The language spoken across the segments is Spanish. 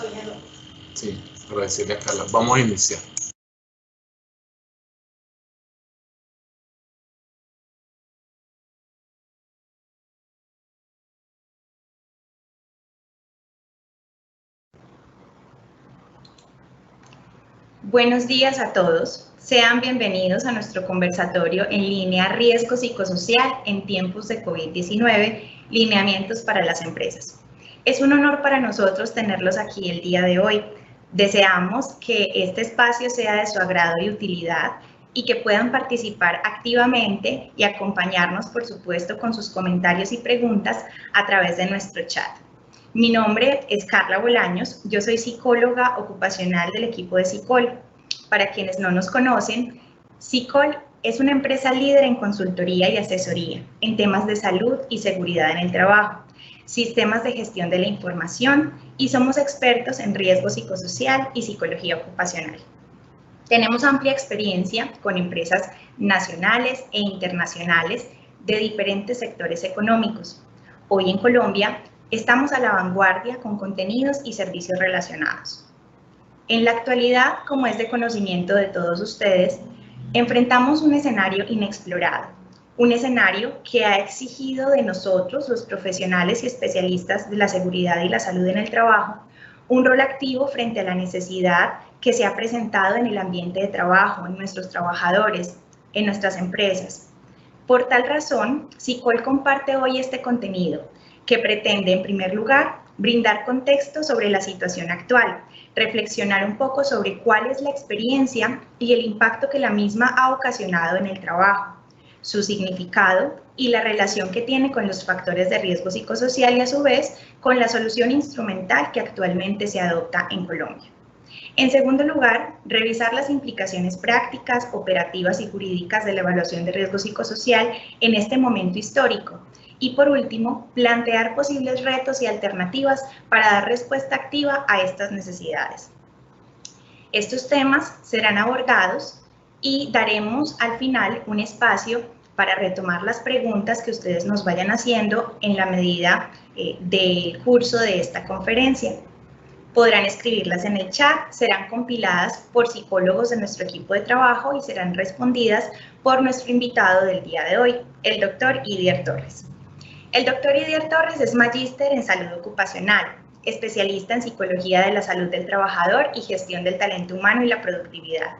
Todavía no. Sí, para decirle a Carla, vamos a iniciar. Buenos días a todos. Sean bienvenidos a nuestro conversatorio en línea Riesgo Psicosocial en tiempos de COVID-19, lineamientos para las empresas. Es un honor para nosotros tenerlos aquí el día de hoy. Deseamos que este espacio sea de su agrado y utilidad y que puedan participar activamente y acompañarnos, por supuesto, con sus comentarios y preguntas a través de nuestro chat. Mi nombre es Carla Bolaños, yo soy psicóloga ocupacional del equipo de SICOL. Para quienes no nos conocen, SICOL es una empresa líder en consultoría y asesoría en temas de salud y seguridad en el trabajo, sistemas de gestión de la información y somos expertos en riesgo psicosocial y psicología ocupacional. Tenemos amplia experiencia con empresas nacionales e internacionales de diferentes sectores económicos. Hoy en Colombia, estamos a la vanguardia con contenidos y servicios relacionados. En la actualidad, como es de conocimiento de todos ustedes, enfrentamos un escenario inexplorado, un escenario que ha exigido de nosotros, los profesionales y especialistas de la seguridad y la salud en el trabajo, un rol activo frente a la necesidad que se ha presentado en el ambiente de trabajo, en nuestros trabajadores, en nuestras empresas. Por tal razón, SICOL comparte hoy este contenido, que pretende, en primer lugar, brindar contexto sobre la situación actual, reflexionar un poco sobre cuál es la experiencia y el impacto que la misma ha ocasionado en el trabajo, su significado y la relación que tiene con los factores de riesgo psicosocial y, a su vez, con la solución instrumental que actualmente se adopta en Colombia. En segundo lugar, revisar las implicaciones prácticas, operativas y jurídicas de la evaluación de riesgo psicosocial en este momento histórico. Y por último, plantear posibles retos y alternativas para dar respuesta activa a estas necesidades. Estos temas serán abordados y daremos al final un espacio para retomar las preguntas que ustedes nos vayan haciendo en la medida del curso de esta conferencia. Podrán escribirlas en el chat, serán compiladas por psicólogos de nuestro equipo de trabajo y serán respondidas por nuestro invitado del día de hoy, el doctor Idier Torres. El doctor Idier Torres es magíster en salud ocupacional, especialista en psicología de la salud del trabajador y gestión del talento humano y la productividad.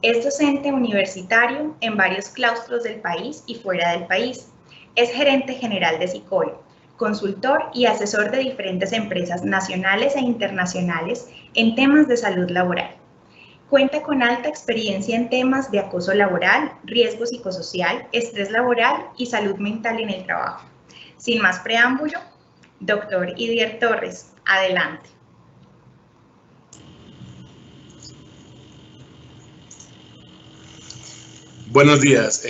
Es docente universitario en varios claustros del país y fuera del país. Es gerente general de SICOL, consultor y asesor de diferentes empresas nacionales e internacionales en temas de salud laboral. Cuenta con alta experiencia en temas de acoso laboral, riesgo psicosocial, estrés laboral y salud mental en el trabajo. Sin más preámbulo, doctor Idier Torres, adelante. Buenos días,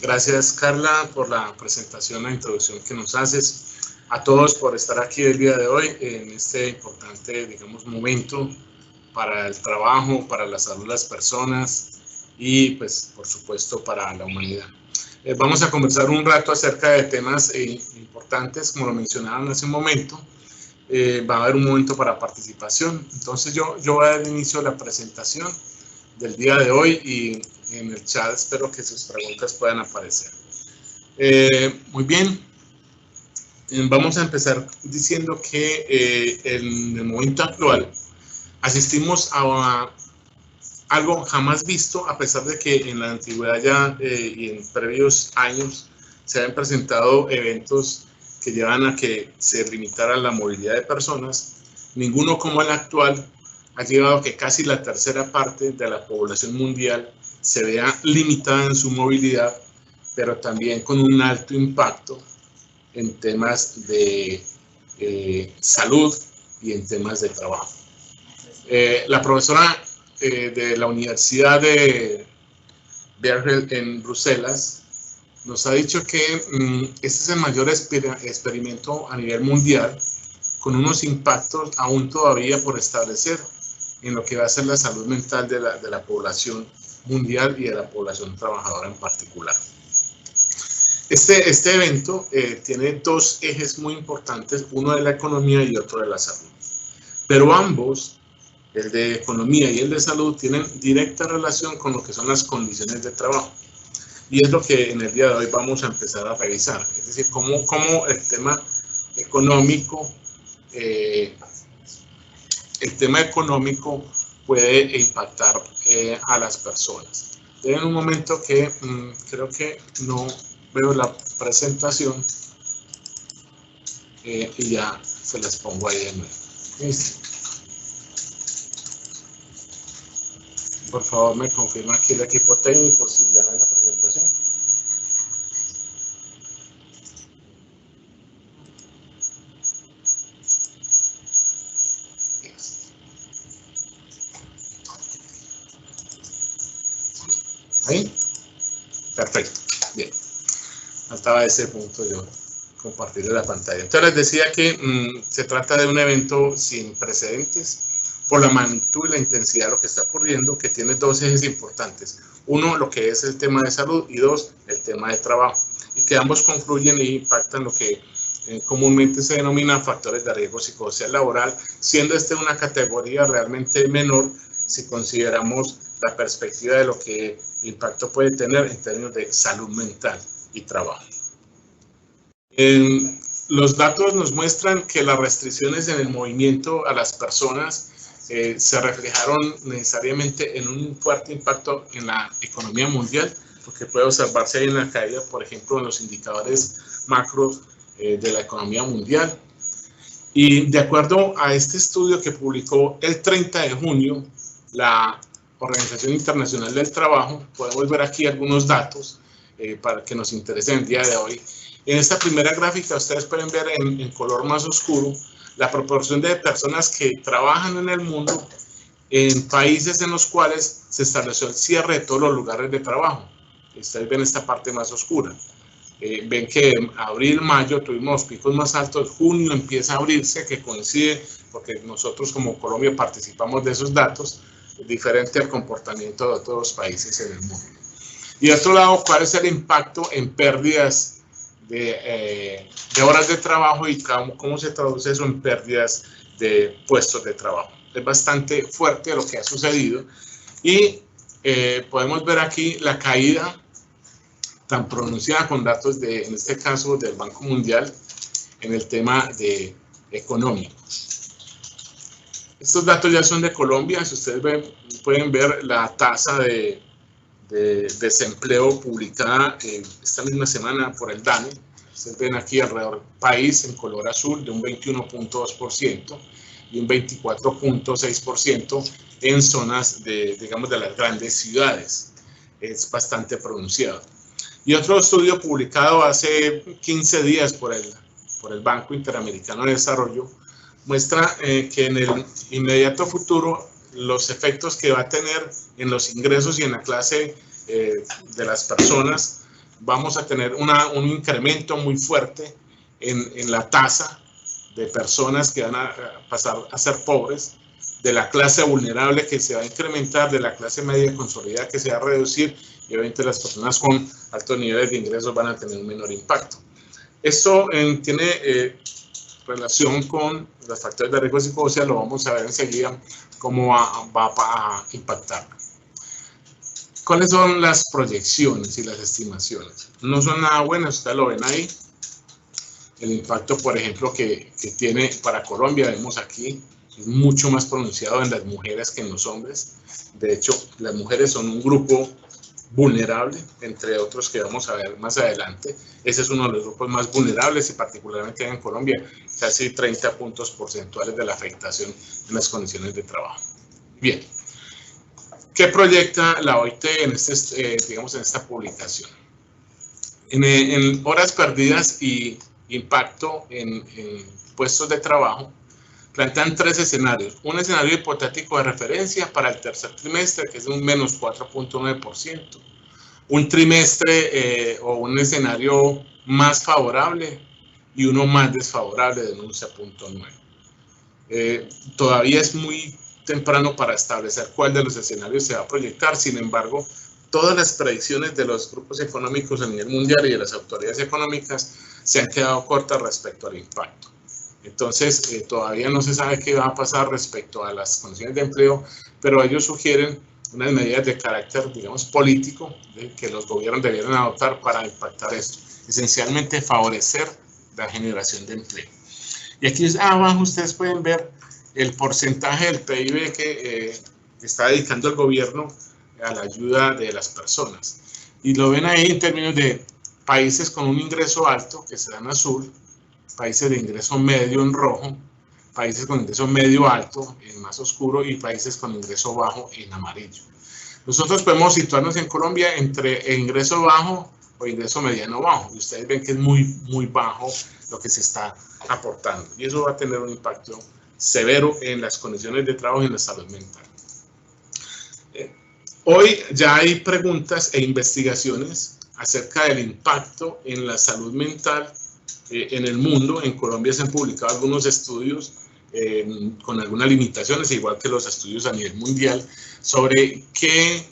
gracias Carla por la presentación, la introducción que nos haces. A todos por estar aquí el día de hoy en este importante, digamos, momento para el trabajo, para la salud de las personas y, pues, por supuesto, para la humanidad. Vamos a conversar un rato acerca de temas importantes, como lo mencionaron hace un momento. Va a haber un momento para participación. Entonces, yo voy a dar inicio a la presentación del día de hoy y en el chat espero que sus preguntas puedan aparecer. Muy bien. Vamos a empezar diciendo que en el momento actual asistimos a algo jamás visto, a pesar de que en la antigüedad ya y en previos años se habían presentado eventos que llevan a que se limitara la movilidad de personas. Ninguno como el actual ha llevado a que casi la tercera parte de la población mundial se vea limitada en su movilidad, pero también con un alto impacto en temas de salud y en temas de trabajo. La profesora de la Universidad de Bergen en Bruselas nos ha dicho que este es el mayor experimento a nivel mundial, con unos impactos aún todavía por establecer en lo que va a ser la salud mental de la población mundial y de la población trabajadora en particular. Este evento tiene dos ejes muy importantes, uno de la economía y otro de la salud. pero ambos, el de economía y el de salud, tienen directa relación con lo que son las condiciones de trabajo. Y es lo que en el día de hoy vamos a empezar a revisar, es decir, cómo el tema económico puede impactar a las personas. En un momento que creo que no veo la presentación y ya se las pongo ahí de nuevo. ¿Listo? Por favor, me confirma aquí el equipo técnico si ya ven la presentación. ¿Ahí? Perfecto. Bien. Faltaba ese punto yo compartirle la pantalla. Entonces les decía que se trata de un evento sin precedentes por la magnitud y la intensidad de lo que está ocurriendo, que tiene dos ejes importantes. Uno, lo que es el tema de salud, y dos, el tema de trabajo. Y que ambos confluyen y impactan lo que comúnmente se denomina factores de riesgo psicosocial laboral, siendo una categoría realmente menor si consideramos la perspectiva de lo que impacto puede tener en términos de salud mental y trabajo. Los datos nos muestran que las restricciones en el movimiento a las personas se reflejaron necesariamente en un fuerte impacto en la economía mundial, porque puede observarse ahí en la caída, por ejemplo, en los indicadores macros de la economía mundial. Y de acuerdo a este estudio que publicó el 30 de junio la Organización Internacional del Trabajo, podemos ver aquí algunos datos para que nos interesen el día de hoy. En esta primera gráfica ustedes pueden ver en color más oscuro la proporción de personas que trabajan en el mundo en países en los cuales se estableció el cierre de todos los lugares de trabajo. Ustedes ven esta parte más oscura. Ven que en abril, mayo tuvimos picos más altos, junio empieza a abrirse, que coincide, porque nosotros como Colombia participamos de esos datos, diferente al comportamiento de otros los países en el mundo. Y de otro lado, ¿cuál es el impacto en pérdidas de horas de trabajo y cómo se traduce eso en pérdidas de puestos de trabajo? Es bastante fuerte lo que ha sucedido y podemos ver aquí la caída tan pronunciada con datos en este caso del Banco Mundial en el tema de económico. Estos datos ya son de Colombia. Si ustedes pueden ver la tasa de desempleo publicada esta misma semana por el DANE. Ustedes ven aquí alrededor del país en color azul de un 21.2% y un 24.6% en zonas digamos, de las grandes ciudades. Es bastante pronunciado. Y otro estudio publicado hace 15 días por el Banco Interamericano de Desarrollo muestra que en el inmediato futuro los efectos que va a tener en los ingresos y en la clase de las personas, vamos a tener un incremento muy fuerte en la tasa de personas que van a pasar a ser pobres, de la clase vulnerable que se va a incrementar, de la clase media consolidada que se va a reducir, y obviamente las personas con altos niveles de ingresos van a tener un menor impacto. Esto tiene relación con los factores de riesgo psicosocial, lo vamos a ver enseguida cómo va a impactar. ¿Cuáles son las proyecciones y las estimaciones? No son nada buenas, ustedes lo ven ahí. El impacto, por ejemplo, que tiene para Colombia, vemos aquí, es mucho más pronunciado en las mujeres que en los hombres. De hecho, las mujeres son un grupo vulnerable, entre otros que vamos a ver más adelante. Ese es uno de los grupos más vulnerables y particularmente en Colombia, casi 30 puntos porcentuales de la afectación en las condiciones de trabajo. Bien, ¿qué proyecta la OIT en digamos, en esta publicación? En horas perdidas y impacto en puestos de trabajo, plantean tres escenarios. Un escenario hipotético de referencia para el tercer trimestre, que es un menos 4.9%. Un trimestre o un escenario más favorable y uno más desfavorable de un 11.9%. Todavía es muy temprano para establecer cuál de los escenarios se va a proyectar. Sin embargo, todas las predicciones de los grupos económicos a nivel mundial y de las autoridades económicas se han quedado cortas respecto al impacto. Entonces, todavía no se sabe qué va a pasar respecto a las condiciones de empleo, pero ellos sugieren unas medidas de carácter, digamos, político, que los gobiernos debieran adoptar para impactar esto. Esencialmente, favorecer la generación de empleo. Y aquí abajo ustedes pueden ver el porcentaje del PIB que está dedicando el gobierno a la ayuda de las personas. Y lo ven ahí en términos de países con un ingreso alto, que se dan en azul, países de ingreso medio en rojo, países con ingreso medio alto en más oscuro y países con ingreso bajo en amarillo. Nosotros podemos situarnos en Colombia entre ingreso bajo o ingreso mediano bajo, y ustedes ven que es muy bajo lo que se está aportando, y eso va a tener un impacto severo en las condiciones de trabajo y en la salud mental. Hoy ya hay preguntas e investigaciones acerca del impacto en la salud mental en el mundo. En Colombia se han publicado algunos estudios con algunas limitaciones, igual que los estudios a nivel mundial, sobre qué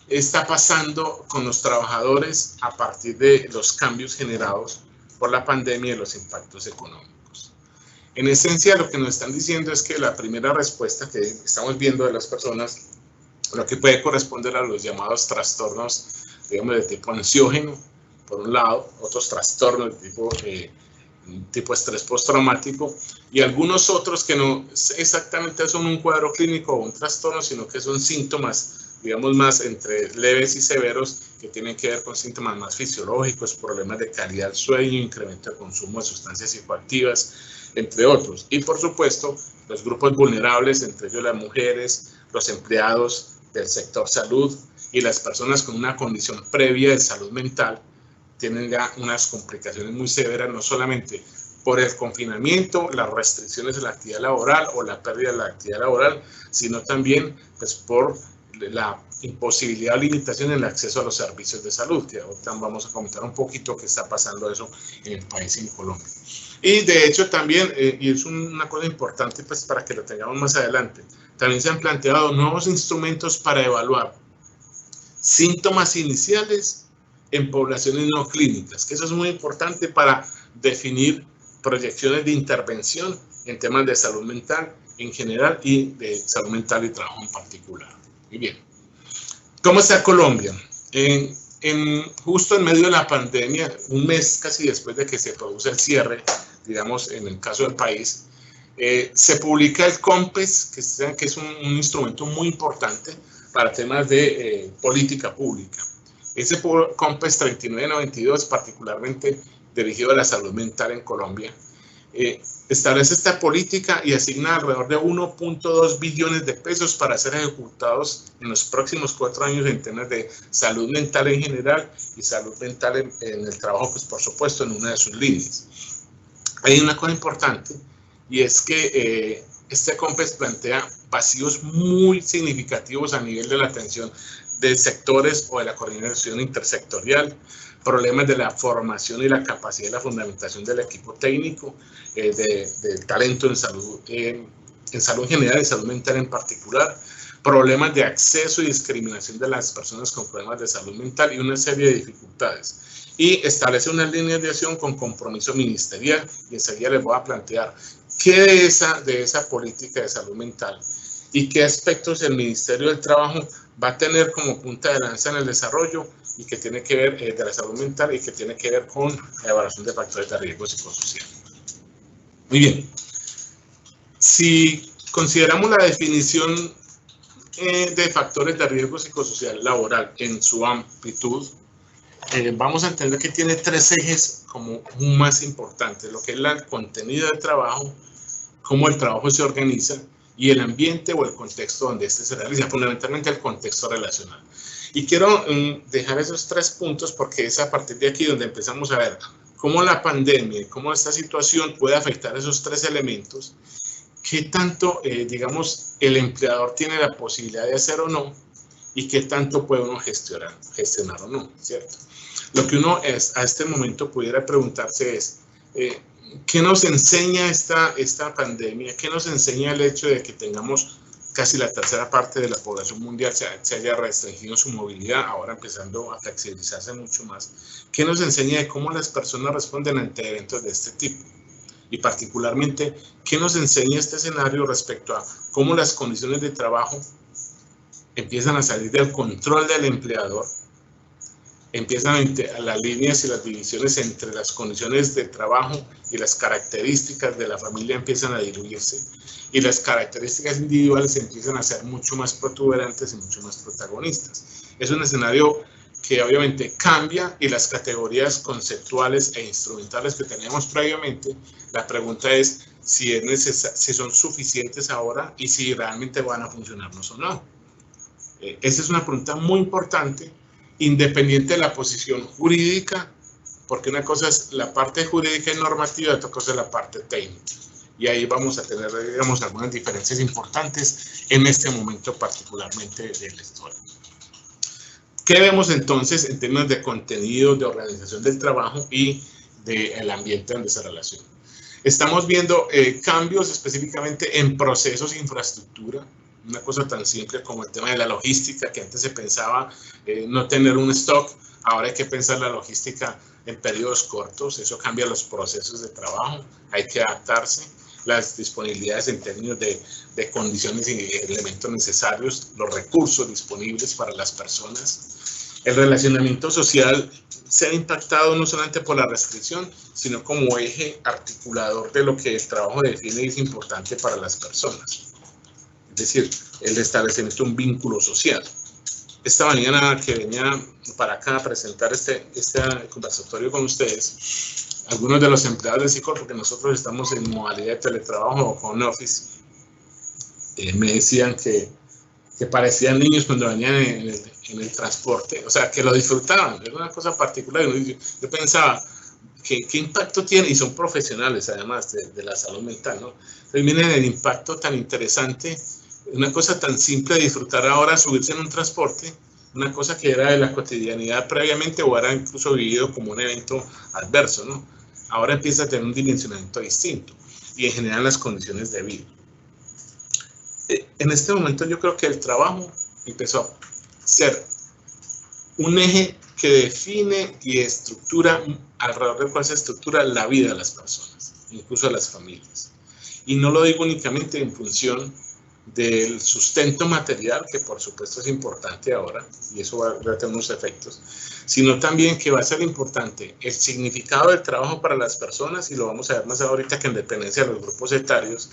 está pasando con los trabajadores a partir de los cambios generados por la pandemia y los impactos económicos. En esencia, lo que nos están diciendo es que la primera respuesta que estamos viendo de las personas, lo que puede corresponder a los llamados trastornos, digamos, de tipo ansiógeno, por un lado, otros trastornos de tipo estrés postraumático, y algunos otros que no exactamente son un cuadro clínico o un trastorno, sino que son síntomas, digamos, más entre leves y severos, que tienen que ver con síntomas más fisiológicos, problemas de calidad del sueño, incremento de consumo de sustancias psicoactivas, entre otros. Y por supuesto, los grupos vulnerables, entre ellos las mujeres, los empleados del sector salud y las personas con una condición previa de salud mental, tienen ya unas complicaciones muy severas, no solamente por el confinamiento, las restricciones de la actividad laboral o la pérdida de la actividad laboral, sino también pues, por la imposibilidad o limitación en el acceso a los servicios de salud, que ahorita vamos a comentar un poquito qué está pasando eso en el país, en Colombia. Y de hecho también, y es una cosa importante pues, para que lo tengamos más adelante, también se han planteado nuevos instrumentos para evaluar síntomas iniciales en poblaciones no clínicas, que eso es muy importante para definir proyecciones de intervención en temas de salud mental en general y de salud mental y trabajo en particular. Muy bien. ¿Cómo está Colombia? Justo en medio de la pandemia, un mes casi después de que se produce el cierre, digamos, en el caso del país, se publica el COMPES, que es un instrumento muy importante para temas de política pública. Ese COMPES 3992, particularmente dirigido a la salud mental en Colombia, establece esta política y asigna alrededor de 1.2 billones de pesos para ser ejecutados en los próximos 4 años en temas de salud mental en general y salud mental en el trabajo, pues por supuesto, en una de sus líneas. Hay una cosa importante, y es que este COMPES plantea vacíos muy significativos a nivel de la atención de sectores o de la coordinación intersectorial, problemas de la formación y la capacidad de la fundamentación del equipo técnico, del talento en salud general y salud mental en particular, problemas de acceso y discriminación de las personas con problemas de salud mental y una serie de dificultades. Y establece una línea de acción con compromiso ministerial, y enseguida les voy a plantear qué de esa política de salud mental y qué aspectos el Ministerio del Trabajo va a tener como punta de lanza en el desarrollo y que tiene que ver de la salud mental y que tiene que ver con la evaluación de factores de riesgo psicosocial. Muy bien. Si consideramos la definición de factores de riesgo psicosocial laboral en su amplitud, vamos a entender que tiene 3 ejes como más importantes, lo que es el contenido del trabajo, cómo el trabajo se organiza y el ambiente o el contexto donde este se realiza, fundamentalmente el contexto relacional. Y quiero dejar esos 3 puntos porque es a partir de aquí donde empezamos a ver cómo la pandemia y cómo esta situación puede afectar esos 3 elementos, qué tanto, digamos, el empleador tiene la posibilidad de hacer o no y qué tanto puede uno gestionar o no, ¿cierto? Lo que uno a este momento pudiera preguntarse es, ¿qué nos enseña esta pandemia? ¿Qué nos enseña el hecho de que tengamos casi la tercera parte de la población mundial se haya restringido su movilidad, ahora empezando a flexibilizarse mucho más? ¿Qué nos enseña de cómo las personas responden ante eventos de este tipo? y particularmente, ¿qué nos enseña este escenario respecto a cómo las condiciones de trabajo empiezan a salir del control del empleador? Empiezan a las líneas y las divisiones entre las condiciones de trabajo y las características de la familia empiezan a diluirse y las características individuales empiezan a ser mucho más protuberantes y mucho más protagonistas. Es un escenario que obviamente cambia y las categorías conceptuales e instrumentales que teníamos previamente, la pregunta es si son suficientes ahora y si realmente van a funcionarnos o no. Esa es una pregunta muy importante, independiente de la posición jurídica, porque una cosa es la parte jurídica y normativa, otra cosa es la parte técnica. Y ahí vamos a tener, digamos, algunas diferencias importantes en este momento particularmente de la historia. ¿Qué vemos entonces en términos de contenido, de organización del trabajo y del ambiente donde se relaciona? Estamos viendo cambios específicamente en procesos e infraestructura. Una cosa tan simple como el tema de la logística, que antes se pensaba no tener un stock, ahora hay que pensar la logística en periodos cortos, eso cambia los procesos de trabajo, hay que adaptarse, las disponibilidades en términos de condiciones y elementos necesarios, los recursos disponibles para las personas. El relacionamiento social se ha impactado no solamente por la restricción, sino como eje articulador de lo que el trabajo define y es importante para las personas. Es decir, el establecimiento de un vínculo social. Esta mañana que venía para acá a presentar este conversatorio con ustedes, algunos de los empleados del SICOR, porque nosotros estamos en modalidad de teletrabajo o home office, me decían que parecían niños cuando venían en el transporte, o sea, que lo disfrutaban, era una cosa particular. Yo pensaba, ¿qué impacto tiene? Y son profesionales además de la salud mental, ¿no? Entonces miren el impacto tan interesante, una cosa tan simple de disfrutar ahora, subirse en un transporte, una cosa que era de la cotidianidad previamente o era incluso vivido como un evento adverso, ¿no? Ahora empieza a tener un dimensionamiento distinto y en general las condiciones de vida. En este momento yo creo que el trabajo empezó a ser un eje que define y estructura, alrededor del cual se estructura la vida de las personas, incluso de las familias. Y no lo digo únicamente en función del sustento material, que por supuesto es importante ahora, y eso va a tener unos efectos, sino también que va a ser importante el significado del trabajo para las personas, y lo vamos a ver más ahorita que en dependencia de los grupos etarios,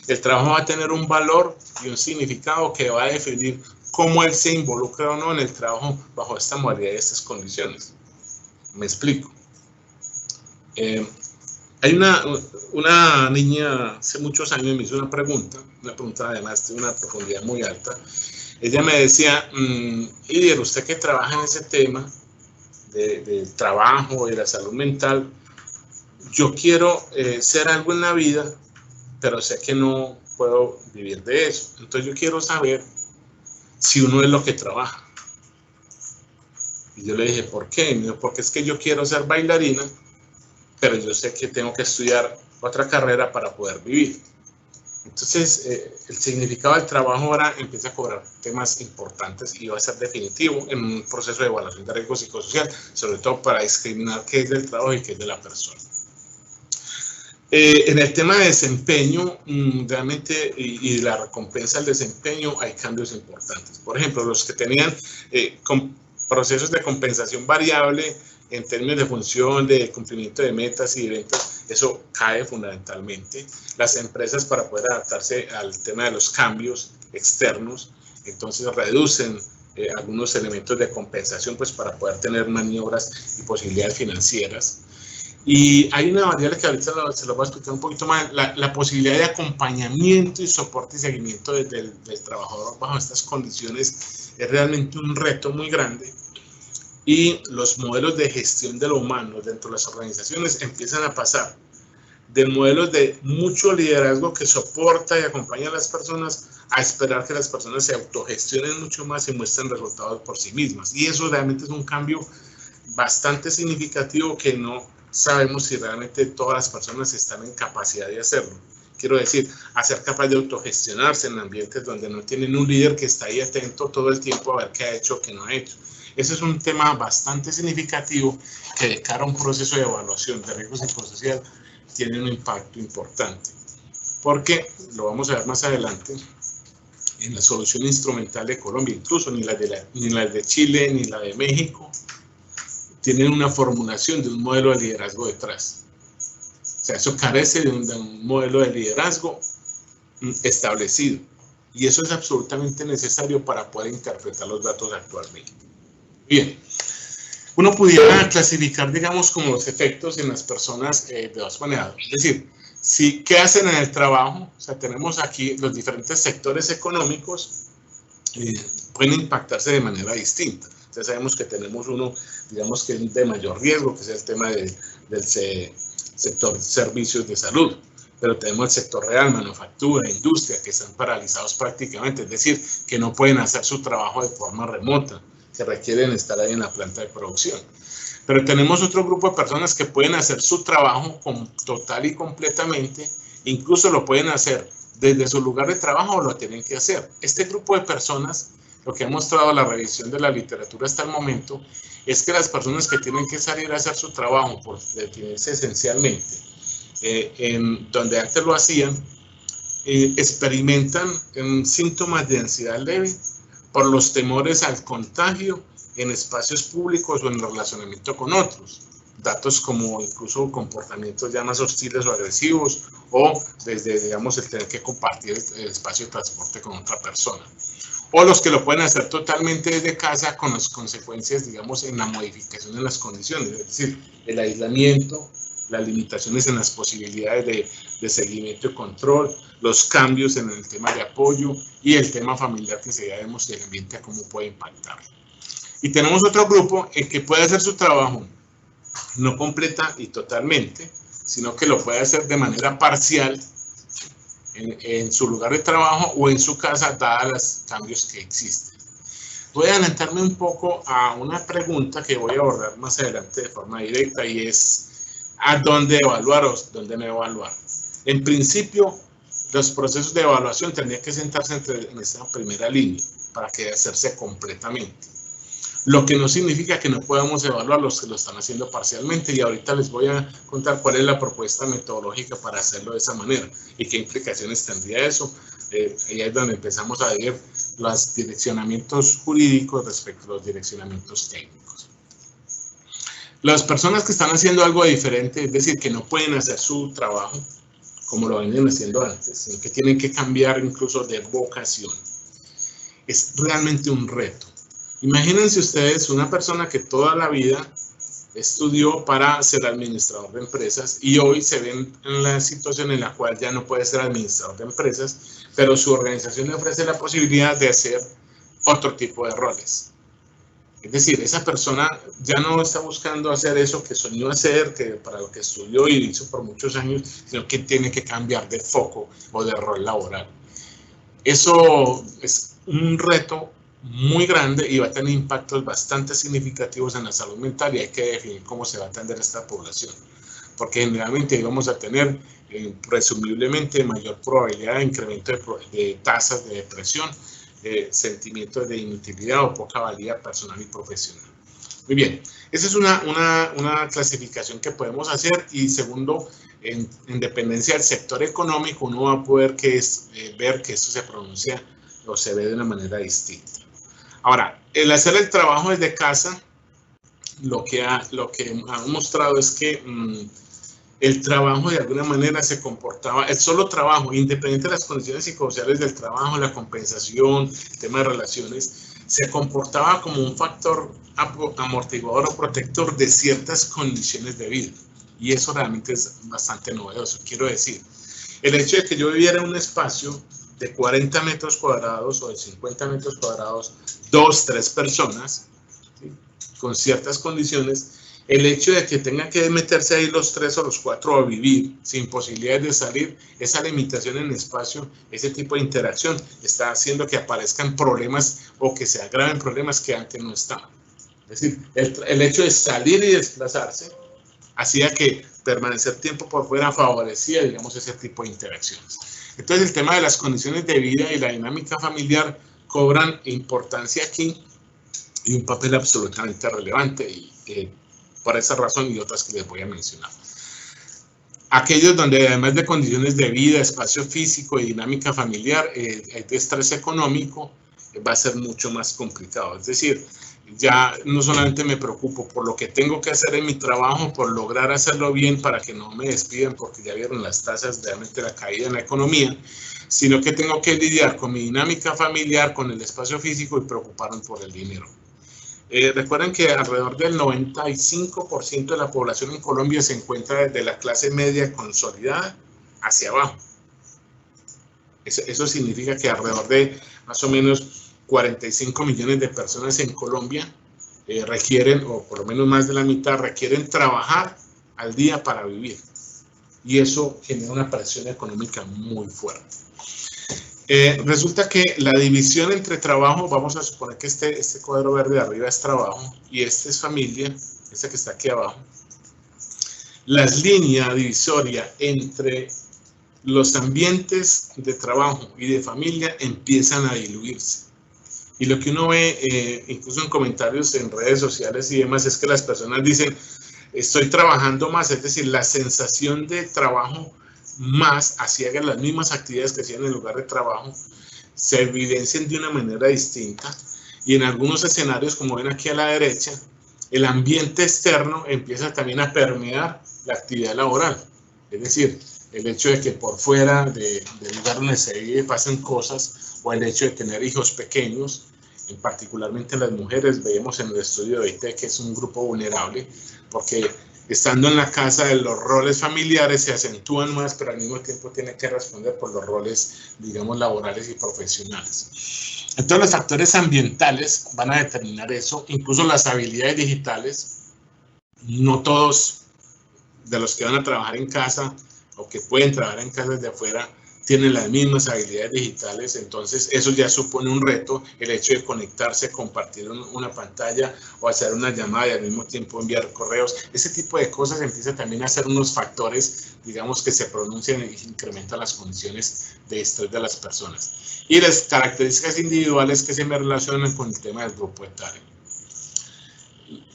el trabajo va a tener un valor y un significado que va a definir cómo él se involucra o no en el trabajo bajo esta modalidad y estas condiciones. Me explico. Hay una niña hace muchos años me hizo una pregunta además de una profundidad muy alta. Ella me decía, Ider, usted que trabaja en ese tema del trabajo y la salud mental, yo quiero ser algo en la vida, pero sé que no puedo vivir de eso. Entonces yo quiero saber si uno es lo que trabaja. Y yo le dije, ¿por qué? Y me dijo, porque es que yo quiero ser bailarina, pero yo sé que tengo que estudiar otra carrera para poder vivir. Entonces, el significado del trabajo ahora empieza a cobrar temas importantes y va a ser definitivo en un proceso de evaluación de riesgo psicosocial, sobre todo para discriminar qué es del trabajo y qué es de la persona. En el tema de desempeño, realmente, y la recompensa del desempeño, hay cambios importantes. Por ejemplo, los que tenían procesos de compensación variable en términos de función, de cumplimiento de metas y de eventos, eso cae fundamentalmente. Las empresas, para poder adaptarse al tema de los cambios externos, entonces reducen algunos elementos de compensación pues, para poder tener maniobras y posibilidades financieras. Y hay una variable que ahorita se lo voy a explicar un poquito más, la posibilidad de acompañamiento y soporte y seguimiento del trabajador bajo estas condiciones es realmente un reto muy grande. Y los modelos de gestión de lo humano dentro de las organizaciones empiezan a pasar de modelos de mucho liderazgo que soporta y acompaña a las personas a esperar que las personas se autogestionen mucho más y muestren resultados por sí mismas. Y eso realmente es un cambio bastante significativo que no sabemos si realmente todas las personas están en capacidad de hacerlo. Quiero decir, a ser capaz de autogestionarse en ambientes donde no tienen un líder que está ahí atento todo el tiempo a ver qué ha hecho o qué no ha hecho. Ese es un tema bastante significativo que de cara a un proceso de evaluación de riesgo psicosocial tiene un impacto importante, porque lo vamos a ver más adelante, en la solución instrumental de Colombia, incluso ni la de Chile ni la de México, tienen una formulación de un modelo de liderazgo detrás. O sea, eso carece de un modelo de liderazgo establecido. Y eso es absolutamente necesario para poder interpretar los datos actualmente. Bien, uno pudiera clasificar, digamos, como los efectos en las personas de dos maneras. Es decir, ¿qué hacen en el trabajo? O sea, tenemos aquí los diferentes sectores económicos, pueden impactarse de manera distinta. Ya sabemos que tenemos uno, digamos, que es de mayor riesgo, que es el tema del sector servicios de salud. Pero tenemos el sector real, manufactura, industria, que están paralizados prácticamente, es decir, que no pueden hacer su trabajo de forma remota, que requieren estar ahí en la planta de producción. Pero tenemos otro grupo de personas que pueden hacer su trabajo total y completamente, incluso lo pueden hacer desde su lugar de trabajo o lo tienen que hacer. Este grupo de personas, lo que ha mostrado la revisión de la literatura hasta el momento, es que las personas que tienen que salir a hacer su trabajo por definirse esencialmente, en donde antes lo hacían, experimentan síntomas de ansiedad leve por los temores al contagio en espacios públicos o en relacionamiento con otros. Datos como incluso comportamientos ya más hostiles o agresivos, o desde, digamos, el tener que compartir el espacio de transporte con otra persona. O los que lo pueden hacer totalmente desde casa con las consecuencias, digamos, en la modificación de las condiciones, es decir, el aislamiento, las limitaciones en las posibilidades de seguimiento y control, los cambios en el tema de apoyo y el tema familiar, que ya vemos el ambiente cómo puede impactar. Y tenemos otro grupo que puede hacer su trabajo no completa y totalmente, sino que lo puede hacer de manera parcial en su lugar de trabajo o en su casa, dadas los cambios que existen. Voy a adelantarme un poco a una pregunta que voy a abordar más adelante de forma directa, y es ¿a dónde evaluar o dónde no evaluar? En principio, los procesos de evaluación tendrían que sentarse en esa primera línea para que hacerse completamente. Lo que no significa que no podamos evaluar los que lo están haciendo parcialmente, y ahorita les voy a contar cuál es la propuesta metodológica para hacerlo de esa manera y qué implicaciones tendría eso. Ahí es donde empezamos a ver los direccionamientos jurídicos respecto a los direccionamientos técnicos. Las personas que están haciendo algo diferente, es decir, que no pueden hacer su trabajo como lo venían haciendo antes, sino que tienen que cambiar incluso de vocación, es realmente un reto. Imagínense ustedes una persona que toda la vida estudió para ser administrador de empresas y hoy se ven en la situación en la cual ya no puede ser administrador de empresas, pero su organización le ofrece la posibilidad de hacer otro tipo de roles. Es decir, esa persona ya no está buscando hacer eso que soñó hacer, que para lo que estudió y hizo por muchos años, sino que tiene que cambiar de foco o de rol laboral. Eso es un reto muy grande y va a tener impactos bastante significativos en la salud mental, y hay que definir cómo se va a atender a esta población, porque generalmente vamos a tener presumiblemente mayor probabilidad de incremento de tasas de depresión, sentimientos de inutilidad o poca valía personal y profesional. Muy bien, esa es una clasificación que podemos hacer. Y segundo, en dependencia del sector económico, uno va a poder ver que esto se pronuncia o se ve de una manera distinta. Ahora, el hacer el trabajo desde casa, lo que ha mostrado es que el trabajo de alguna manera se comportaba, el solo trabajo, independiente de las condiciones psicosociales del trabajo, la compensación, el tema de relaciones, se comportaba como un factor amortiguador o protector de ciertas condiciones de vida. Y eso realmente es bastante novedoso. Quiero decir, el hecho de que yo viviera en un espacio de 40 metros cuadrados o de 50 metros cuadrados, 2, 3 personas, ¿sí?, con ciertas condiciones, el hecho de que tengan que meterse ahí los 3 o los 4 a vivir sin posibilidades de salir, esa limitación en espacio, ese tipo de interacción está haciendo que aparezcan problemas o que se agraven problemas que antes no estaban. Es decir, el hecho de salir y desplazarse hacía que permanecer tiempo por fuera favorecía, digamos, ese tipo de interacciones. Entonces, el tema de las condiciones de vida y la dinámica familiar cobran importancia aquí y un papel absolutamente relevante, y por esa razón y otras que les voy a mencionar. Aquellos donde además de condiciones de vida, espacio físico y dinámica familiar, hay estrés económico, va a ser mucho más complicado. Es decir, ya no solamente me preocupo por lo que tengo que hacer en mi trabajo, por lograr hacerlo bien para que no me despidan, porque ya vieron las tasas realmente la caída en la economía, sino que tengo que lidiar con mi dinámica familiar, con el espacio físico y preocuparme por el dinero. Recuerden que alrededor del 95% de la población en Colombia se encuentra desde la clase media consolidada hacia abajo. Eso significa que alrededor de más o menos 45 millones de personas en Colombia requieren, o por lo menos más de la mitad, requieren trabajar al día para vivir. Y eso genera una presión económica muy fuerte. Resulta que la división entre trabajo, vamos a suponer que este cuadro verde de arriba es trabajo y este es familia, este que está aquí abajo. Las líneas divisorias entre los ambientes de trabajo y de familia empiezan a diluirse. Y lo que uno ve, incluso en comentarios en redes sociales y demás, es que las personas dicen, estoy trabajando más, es decir, la sensación de trabajo más, así hagan las mismas actividades que hacían en el lugar de trabajo, se evidencian de una manera distinta. Y en algunos escenarios, como ven aquí a la derecha, el ambiente externo empieza también a permear la actividad laboral. Es decir, el hecho de que por fuera del lugar donde se vive pasen cosas, o el hecho de tener hijos pequeños, particularmente las mujeres, vemos en el estudio de IT que es un grupo vulnerable, porque estando en la casa de los roles familiares se acentúan más, pero al mismo tiempo tiene que responder por los roles, digamos, laborales y profesionales. Entonces los factores ambientales van a determinar eso, incluso las habilidades digitales. No todos de los que van a trabajar en casa o que pueden trabajar en casa desde afuera tienen las mismas habilidades digitales, entonces eso ya supone un reto, el hecho de conectarse, compartir una pantalla o hacer una llamada y al mismo tiempo enviar correos. Ese tipo de cosas empieza también a ser unos factores, digamos, que se pronuncian y incrementan las condiciones de estrés de las personas. Y las características individuales que se me relacionan con el tema del grupo etario.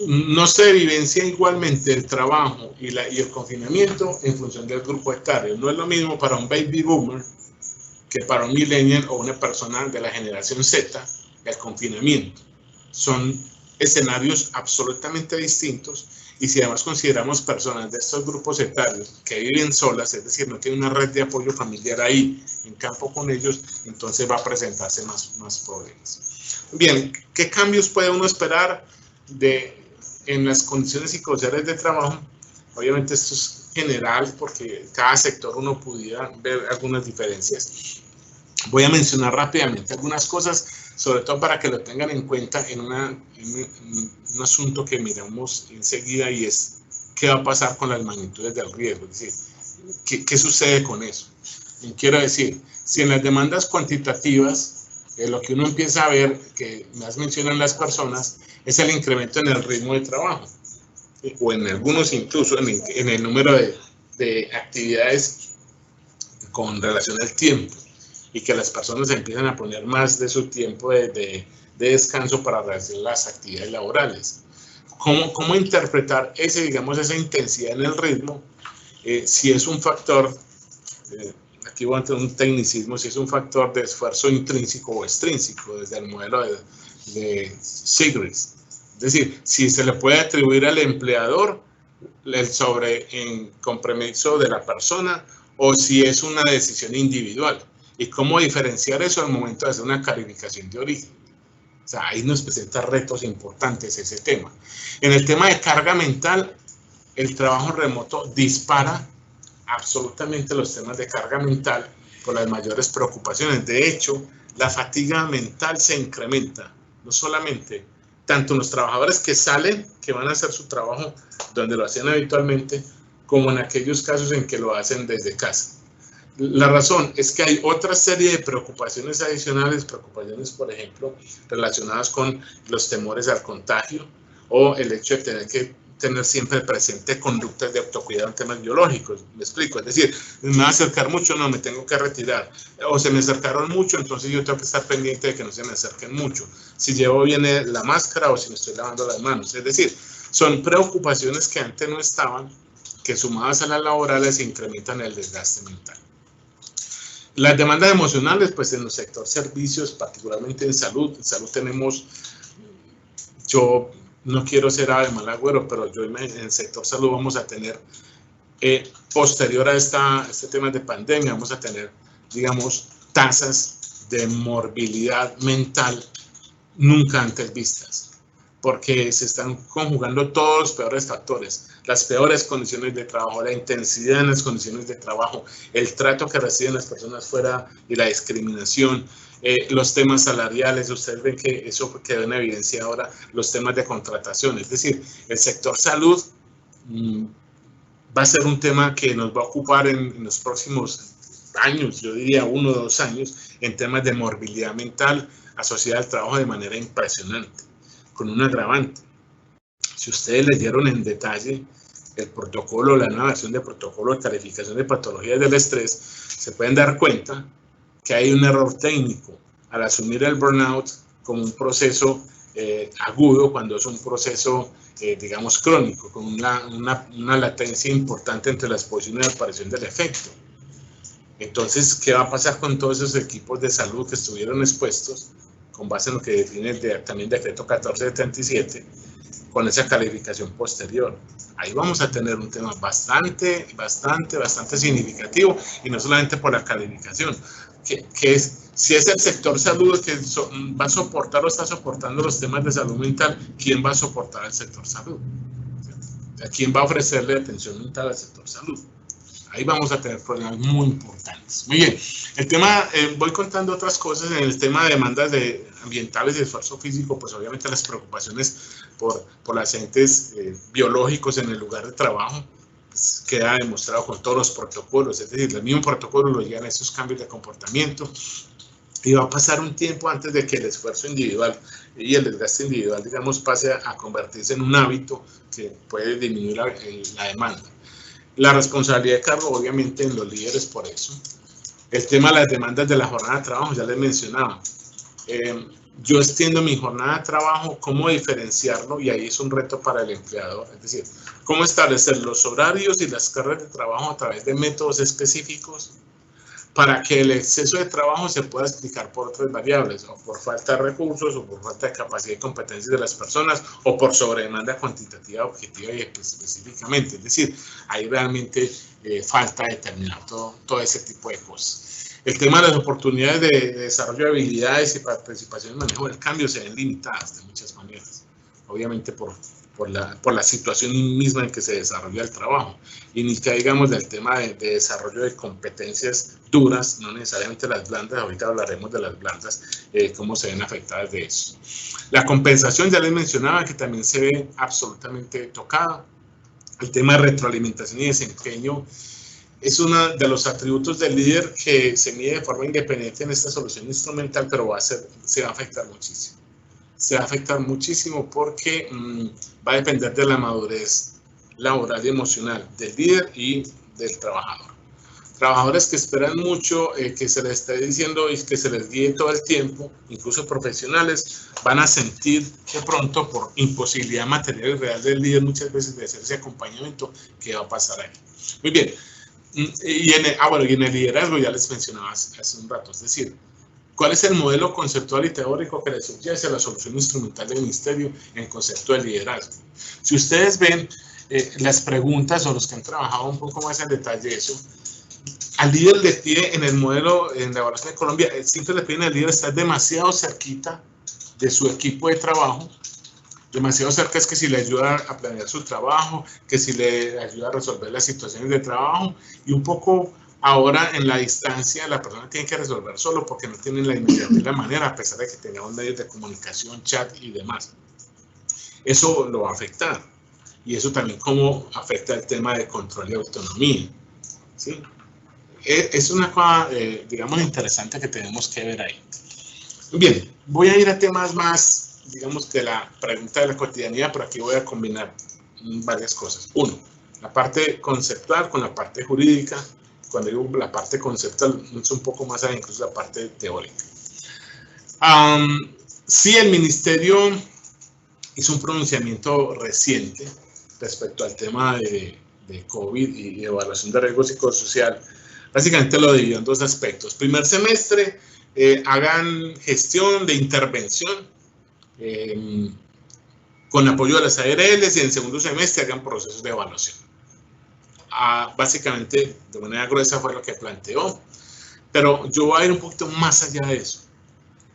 No se vivencia igualmente el trabajo y el confinamiento en función del grupo etario. No es lo mismo para un baby boomer que para un millennial o una persona de la generación Z el confinamiento. Son escenarios absolutamente distintos, y si además consideramos personas de estos grupos etarios que viven solas, es decir, no tienen una red de apoyo familiar ahí en campo con ellos, entonces va a presentarse más problemas. Bien, ¿qué cambios puede uno esperar en las condiciones psicosociales de trabajo? Obviamente esto es general porque cada sector uno pudiera ver algunas diferencias. Voy a mencionar rápidamente algunas cosas, sobre todo para que lo tengan en cuenta en un asunto que miramos enseguida, y es qué va a pasar con las magnitudes del riesgo, es decir, qué sucede con eso. Y quiero decir, si en las demandas cuantitativas lo que uno empieza a ver, que más mencionan las personas, es el incremento en el ritmo de trabajo, o en algunos incluso en el número de actividades con relación al tiempo, y que las personas empiezan a poner más de su tiempo de descanso para realizar las actividades laborales. ¿Cómo interpretar esa intensidad en el ritmo? Si es un factor, aquí voy a entrar en un tecnicismo, si es un factor de esfuerzo intrínseco o extrínseco desde el modelo de Sigris. Es decir, si se le puede atribuir al empleador el compromiso de la persona, o si es una decisión individual. ¿Y cómo diferenciar eso al momento de hacer una calificación de origen? O sea, ahí nos presenta retos importantes ese tema. En el tema de carga mental, el trabajo remoto dispara absolutamente los temas de carga mental por las mayores preocupaciones. De hecho, la fatiga mental se incrementa, no solamente tanto en los trabajadores que salen, que van a hacer su trabajo donde lo hacían habitualmente, como en aquellos casos en que lo hacen desde casa. La razón es que hay otra serie de preocupaciones adicionales, preocupaciones, por ejemplo, relacionadas con los temores al contagio, o el hecho de tener que tener siempre presente conductas de autocuidado en temas biológicos. Me explico, es decir, me va a acercar mucho, no, me tengo que retirar, o se me acercaron mucho, entonces yo tengo que estar pendiente de que no se me acerquen mucho, si llevo bien la máscara o si me estoy lavando las manos. Es decir, son preocupaciones que antes no estaban, que sumadas a las laborales incrementan el desgaste mental. Las demandas emocionales, pues en el sector servicios, particularmente en salud tenemos, yo no quiero ser ave mal agüero, pero yo en el sector salud vamos a tener, posterior a este tema de pandemia, vamos a tener, digamos, tasas de morbilidad mental nunca antes vistas, porque se están conjugando todos los peores factores, las peores condiciones de trabajo, la intensidad en las condiciones de trabajo, el trato que reciben las personas fuera y la discriminación, los temas salariales. Ustedes ven que eso quedó en evidencia ahora, los temas de contratación, es decir, el sector salud va a ser un tema que nos va a ocupar en los próximos años, yo diría 1 o 2 años, en temas de morbilidad mental asociada al trabajo de manera impresionante, con un agravante. Si ustedes leyeron en detalle el protocolo, la nueva versión del protocolo de calificación de patologías del estrés, se pueden dar cuenta que hay un error técnico al asumir el burnout como un proceso agudo, cuando es un proceso, digamos, crónico, con una latencia importante entre la exposición y la aparición del efecto. Entonces, ¿qué va a pasar con todos esos equipos de salud que estuvieron expuestos, con base en lo que define también el decreto 1477, con esa calificación posterior? Ahí vamos a tener un tema bastante significativo, y no solamente por la calificación, que es, si es el sector salud que va a soportar o está soportando los temas de salud mental, ¿quién va a soportar al sector salud? ¿Quién va a ofrecerle atención mental al sector salud? Ahí vamos a tener problemas muy importantes. Muy bien, el tema, voy contando otras cosas. En el tema de demandas ambientales y esfuerzo físico, pues obviamente las preocupaciones por los agentes biológicos en el lugar de trabajo, pues queda demostrado con todos los protocolos, es decir, el mismo protocolo lo llegan a esos cambios de comportamiento, y va a pasar un tiempo antes de que el esfuerzo individual y el desgaste individual, digamos, pase a convertirse en un hábito que puede disminuir la demanda. La responsabilidad de cargo, obviamente, en los líderes por eso. El tema de las demandas de la jornada de trabajo, ya les mencionaba. Yo extiendo mi jornada de trabajo, ¿cómo diferenciarlo? Y ahí es un reto para el empleador. Es decir, ¿cómo establecer los horarios y las cargas de trabajo a través de métodos específicos para que el exceso de trabajo se pueda explicar por otras variables, o por falta de recursos, o por falta de capacidad y competencias de las personas, o por sobredemanda cuantitativa, objetiva y específicamente? Es decir, ahí realmente falta determinar todo ese tipo de cosas. El tema de las oportunidades de desarrollo de habilidades y participación en el manejo del cambio se ven limitadas de muchas maneras, obviamente por la situación misma en que se desarrolla el trabajo, y ni que digamos del tema de desarrollo de competencias duras, no necesariamente las blandas. Ahorita hablaremos de las blandas, cómo se ven afectadas de eso. La compensación, ya les mencionaba, que también se ve absolutamente tocada. El tema de retroalimentación y desempeño es uno de los atributos del líder que se mide de forma independiente en esta solución instrumental, pero se va a afectar muchísimo. Se va a afectar muchísimo porque va a depender de la madurez laboral y emocional del líder y del trabajador. Trabajadores que esperan mucho que se les esté diciendo y que se les guíe todo el tiempo, incluso profesionales, van a sentir de pronto, por imposibilidad material y real del líder muchas veces de hacer ese acompañamiento, ¿qué va a pasar ahí? Muy bien. Y en el liderazgo ya les mencionaba hace un rato, es decir, ¿cuál es el modelo conceptual y teórico que le subyace a la solución instrumental del ministerio en concepto de liderazgo? Si ustedes ven las preguntas, o los que han trabajado un poco más en detalle eso, al líder le pide en el modelo, en la evaluación de Colombia, siempre le piden al líder estar demasiado cerquita de su equipo de trabajo. Demasiado cerca es que si le ayuda a planear su trabajo, que si le ayuda a resolver las situaciones de trabajo, y un poco ahora en la distancia la persona tiene que resolver solo porque no tienen la inmediatez de la manera, a pesar de que tengamos medios de comunicación, chat y demás. Eso lo va a afectar, y eso también cómo afecta el tema de control y autonomía, ¿sí? Es una cosa, digamos, interesante que tenemos que ver ahí. Bien, voy a ir a temas más, digamos, de la pregunta de la cotidianidad, pero aquí voy a combinar varias cosas. Uno, la parte conceptual con la parte jurídica. Cuando digo la parte conceptual, es un poco más allá, incluso la parte teórica. Sí, el ministerio hizo un pronunciamiento reciente respecto al tema de COVID y evaluación de riesgo psicosocial, básicamente lo dividió en dos aspectos. Primer semestre, hagan gestión de intervención con apoyo de las ARLs, y en segundo semestre hagan procesos de evaluación. Básicamente, de manera gruesa fue lo que planteó, pero yo voy a ir un poquito más allá de eso.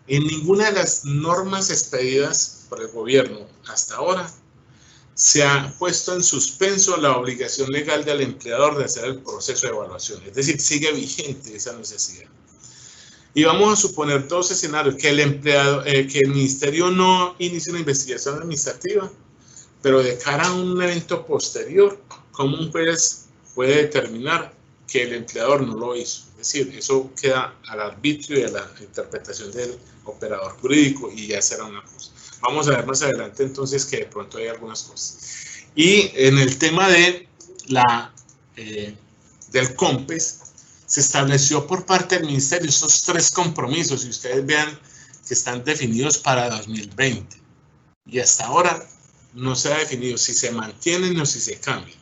En ninguna de las normas expedidas por el gobierno hasta ahora se ha puesto en suspenso la obligación legal del empleador de hacer el proceso de evaluación, es decir, sigue vigente esa necesidad. Y vamos a suponer dos escenarios: que el ministerio no inicie una investigación administrativa, pero de cara a un evento posterior, ¿cómo un juez puede determinar que el empleador no lo hizo? Es decir, eso queda al arbitrio y a la interpretación del operador jurídico, y ya será una cosa. Vamos a ver más adelante entonces que de pronto hay algunas cosas. Y en el tema de del COMPES, se estableció por parte del ministerio estos 3 compromisos, y ustedes vean que están definidos para 2020. Y hasta ahora no se ha definido si se mantienen o si se cambian.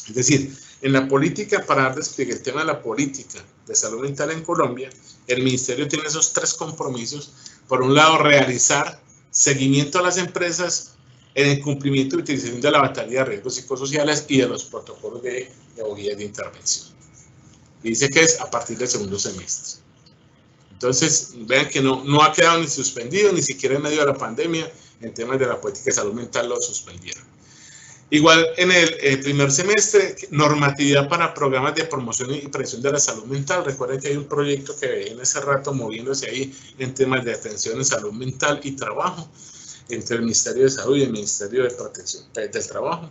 Es decir, en la política, para dar despliegue el tema de la política de salud mental en Colombia, el ministerio tiene esos 3 compromisos. Por un lado, realizar seguimiento a las empresas en el cumplimiento y utilización de la batería de riesgos psicosociales y de los protocolos de guías de intervención. Y dice que es a partir del segundo semestre. Entonces, vean que no ha quedado ni suspendido, ni siquiera en medio de la pandemia, en temas de la política de salud mental lo suspendieron. Igual en el primer semestre, normatividad para programas de promoción y prevención de la salud mental. Recuerden que hay un proyecto que viene hace rato moviéndose ahí en temas de atención en salud mental y trabajo entre el Ministerio de Salud y el Ministerio de Protección del Trabajo.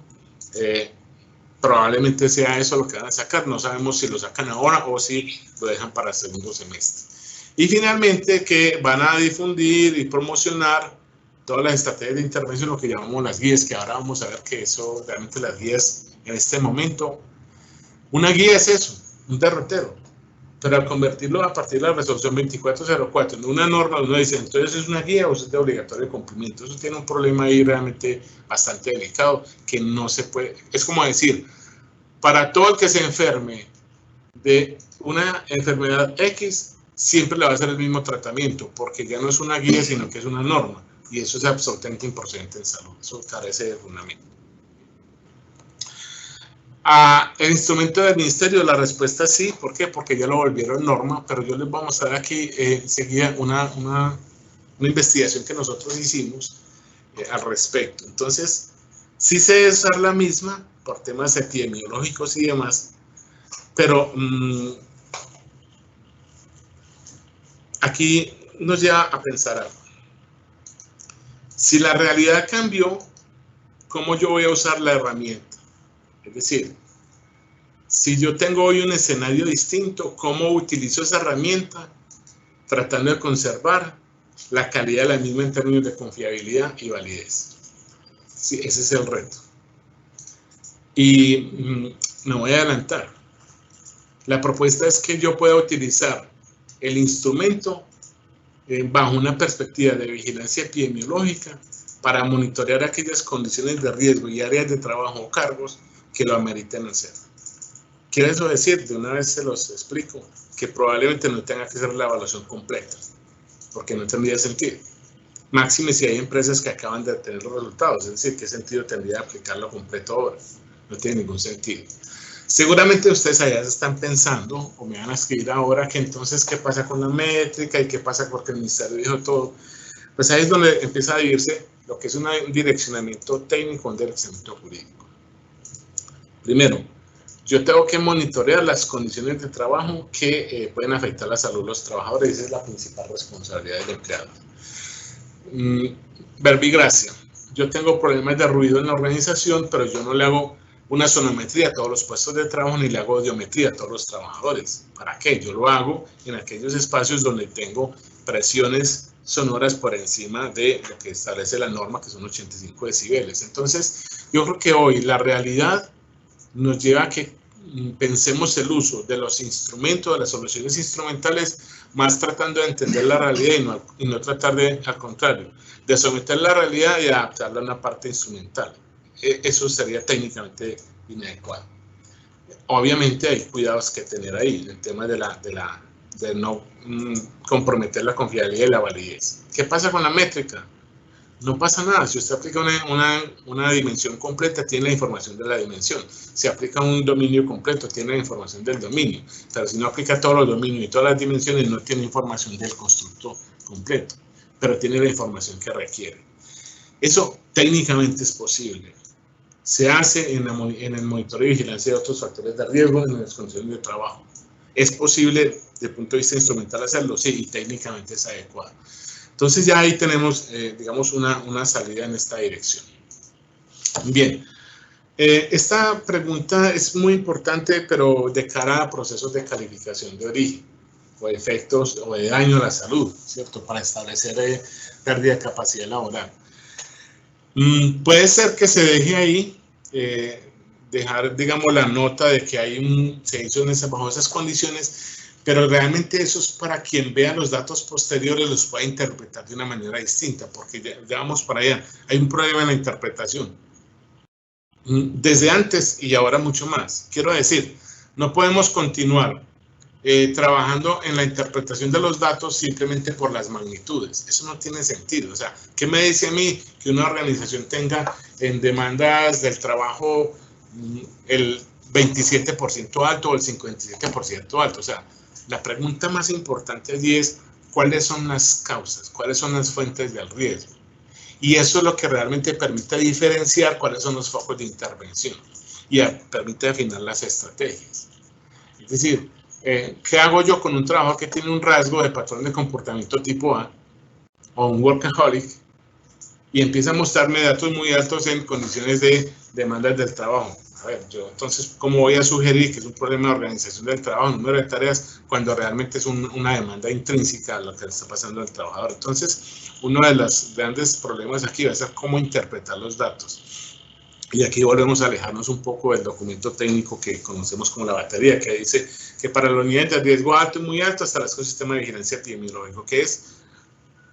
Probablemente sea eso lo que van a sacar. No sabemos si lo sacan ahora o si lo dejan para el segundo semestre. Y finalmente que van a difundir y promocionar todas las estrategias de intervención, lo que llamamos las guías, que ahora vamos a ver que eso, realmente las guías en este momento, una guía es eso, un derrotero, pero al convertirlo a partir de la resolución 2404 en una norma, uno dice, entonces es una guía o es de obligatorio cumplimiento. Eso tiene un problema ahí realmente bastante delicado, que no se puede, es como decir, para todo el que se enferme de una enfermedad X, siempre le va a hacer el mismo tratamiento, porque ya no es una guía, sino que es una norma. Y eso es absolutamente improcedente en salud, eso carece de fundamento. El instrumento del ministerio, la respuesta es sí. ¿Por qué? Porque ya lo volvieron norma, pero yo les voy a mostrar aquí enseguida una investigación que nosotros hicimos al respecto. Entonces, sí se debe usar la misma por temas epidemiológicos y demás, pero aquí nos lleva a pensar algo. Si la realidad cambió, ¿cómo yo voy a usar la herramienta? Es decir, si yo tengo hoy un escenario distinto, ¿cómo utilizo esa herramienta tratando de conservar la calidad de la misma en términos de confiabilidad y validez? Sí, ese es el reto. Y me voy a adelantar. La propuesta es que yo pueda utilizar el instrumento bajo una perspectiva de vigilancia epidemiológica para monitorear aquellas condiciones de riesgo y áreas de trabajo o cargos que lo ameriten hacer. Quiere eso decir, de una vez se los explico, que probablemente no tenga que hacer la evaluación completa, porque no tendría sentido. Máxime si hay empresas que acaban de tener los resultados, es decir, ¿qué sentido tendría aplicarlo completo ahora? No tiene ningún sentido. Seguramente ustedes allá están pensando, o me van a escribir ahora, que entonces, ¿qué pasa con la métrica? ¿Y qué pasa porque el ministerio dijo todo? Pues ahí es donde empieza a dividirse lo que es un direccionamiento técnico, un direccionamiento jurídico. Primero, yo tengo que monitorear las condiciones de trabajo que pueden afectar la salud de los trabajadores. Esa es la principal responsabilidad del empleado. Verbigracia. Yo tengo problemas de ruido en la organización, pero yo no le hago una sonometría a todos los puestos de trabajo ni le hago audiometría a todos los trabajadores. ¿Para qué? Yo lo hago en aquellos espacios donde tengo presiones sonoras por encima de lo que establece la norma, que son 85 decibeles. Entonces, yo creo que hoy la realidad nos lleva a que pensemos el uso de los instrumentos, de las soluciones instrumentales, más tratando de entender la realidad y no tratar de, al contrario, de someter la realidad y adaptarla a una parte instrumental. Eso sería técnicamente inadecuado. Obviamente hay cuidados que tener ahí, el tema de no comprometer la confiabilidad y la validez. ¿Qué pasa con la métrica? No pasa nada, si usted aplica una dimensión completa, tiene la información de la dimensión. Si aplica un dominio completo, tiene la información del dominio. Pero si no aplica todos los dominios y todas las dimensiones, no tiene información del constructo completo, pero tiene la información que requiere. Eso técnicamente es posible. Se hace en el monitoreo y vigilancia de otros factores de riesgo en las condiciones de trabajo. ¿Es posible desde el punto de vista instrumental hacerlo? Sí, y técnicamente es adecuado. Entonces ya ahí tenemos, digamos, una salida en esta dirección. Bien, esta pregunta es muy importante, pero de cara a procesos de calificación de origen, o de efectos o de daño a la salud, ¿cierto? Para establecer pérdida de capacidad laboral. Puede ser que se deje ahí, dejar, digamos, la nota de que se hizo bajo esas condiciones, pero realmente eso es para quien vea los datos posteriores, los pueda interpretar de una manera distinta, porque ya vamos para allá. Hay un problema en la interpretación. Desde antes y ahora mucho más. Quiero decir, no podemos continuar trabajando en la interpretación de los datos simplemente por las magnitudes. Eso no tiene sentido. O sea, ¿qué me dice a mí que una organización tenga en demandas del trabajo el 27% alto o el 57% alto? O sea, la pregunta más importante allí es cuáles son las causas, cuáles son las fuentes del riesgo. Y eso es lo que realmente permite diferenciar cuáles son los focos de intervención y permite afinar las estrategias. Es decir, ¿qué hago yo con un trabajo que tiene un rasgo de patrón de comportamiento tipo A o un workaholic y empieza a mostrarme datos muy altos en condiciones de demandas del trabajo? A ver, yo entonces, ¿cómo voy a sugerir que es un problema de organización del trabajo, número de tareas, cuando realmente es una demanda intrínseca a lo que le está pasando al trabajador? Entonces, uno de los grandes problemas aquí va a ser cómo interpretar los datos. Y aquí volvemos a alejarnos un poco del documento técnico que conocemos como la batería, que dice que para los niveles de riesgo alto y muy alto establecer un sistema de vigilancia epidemiológico, que es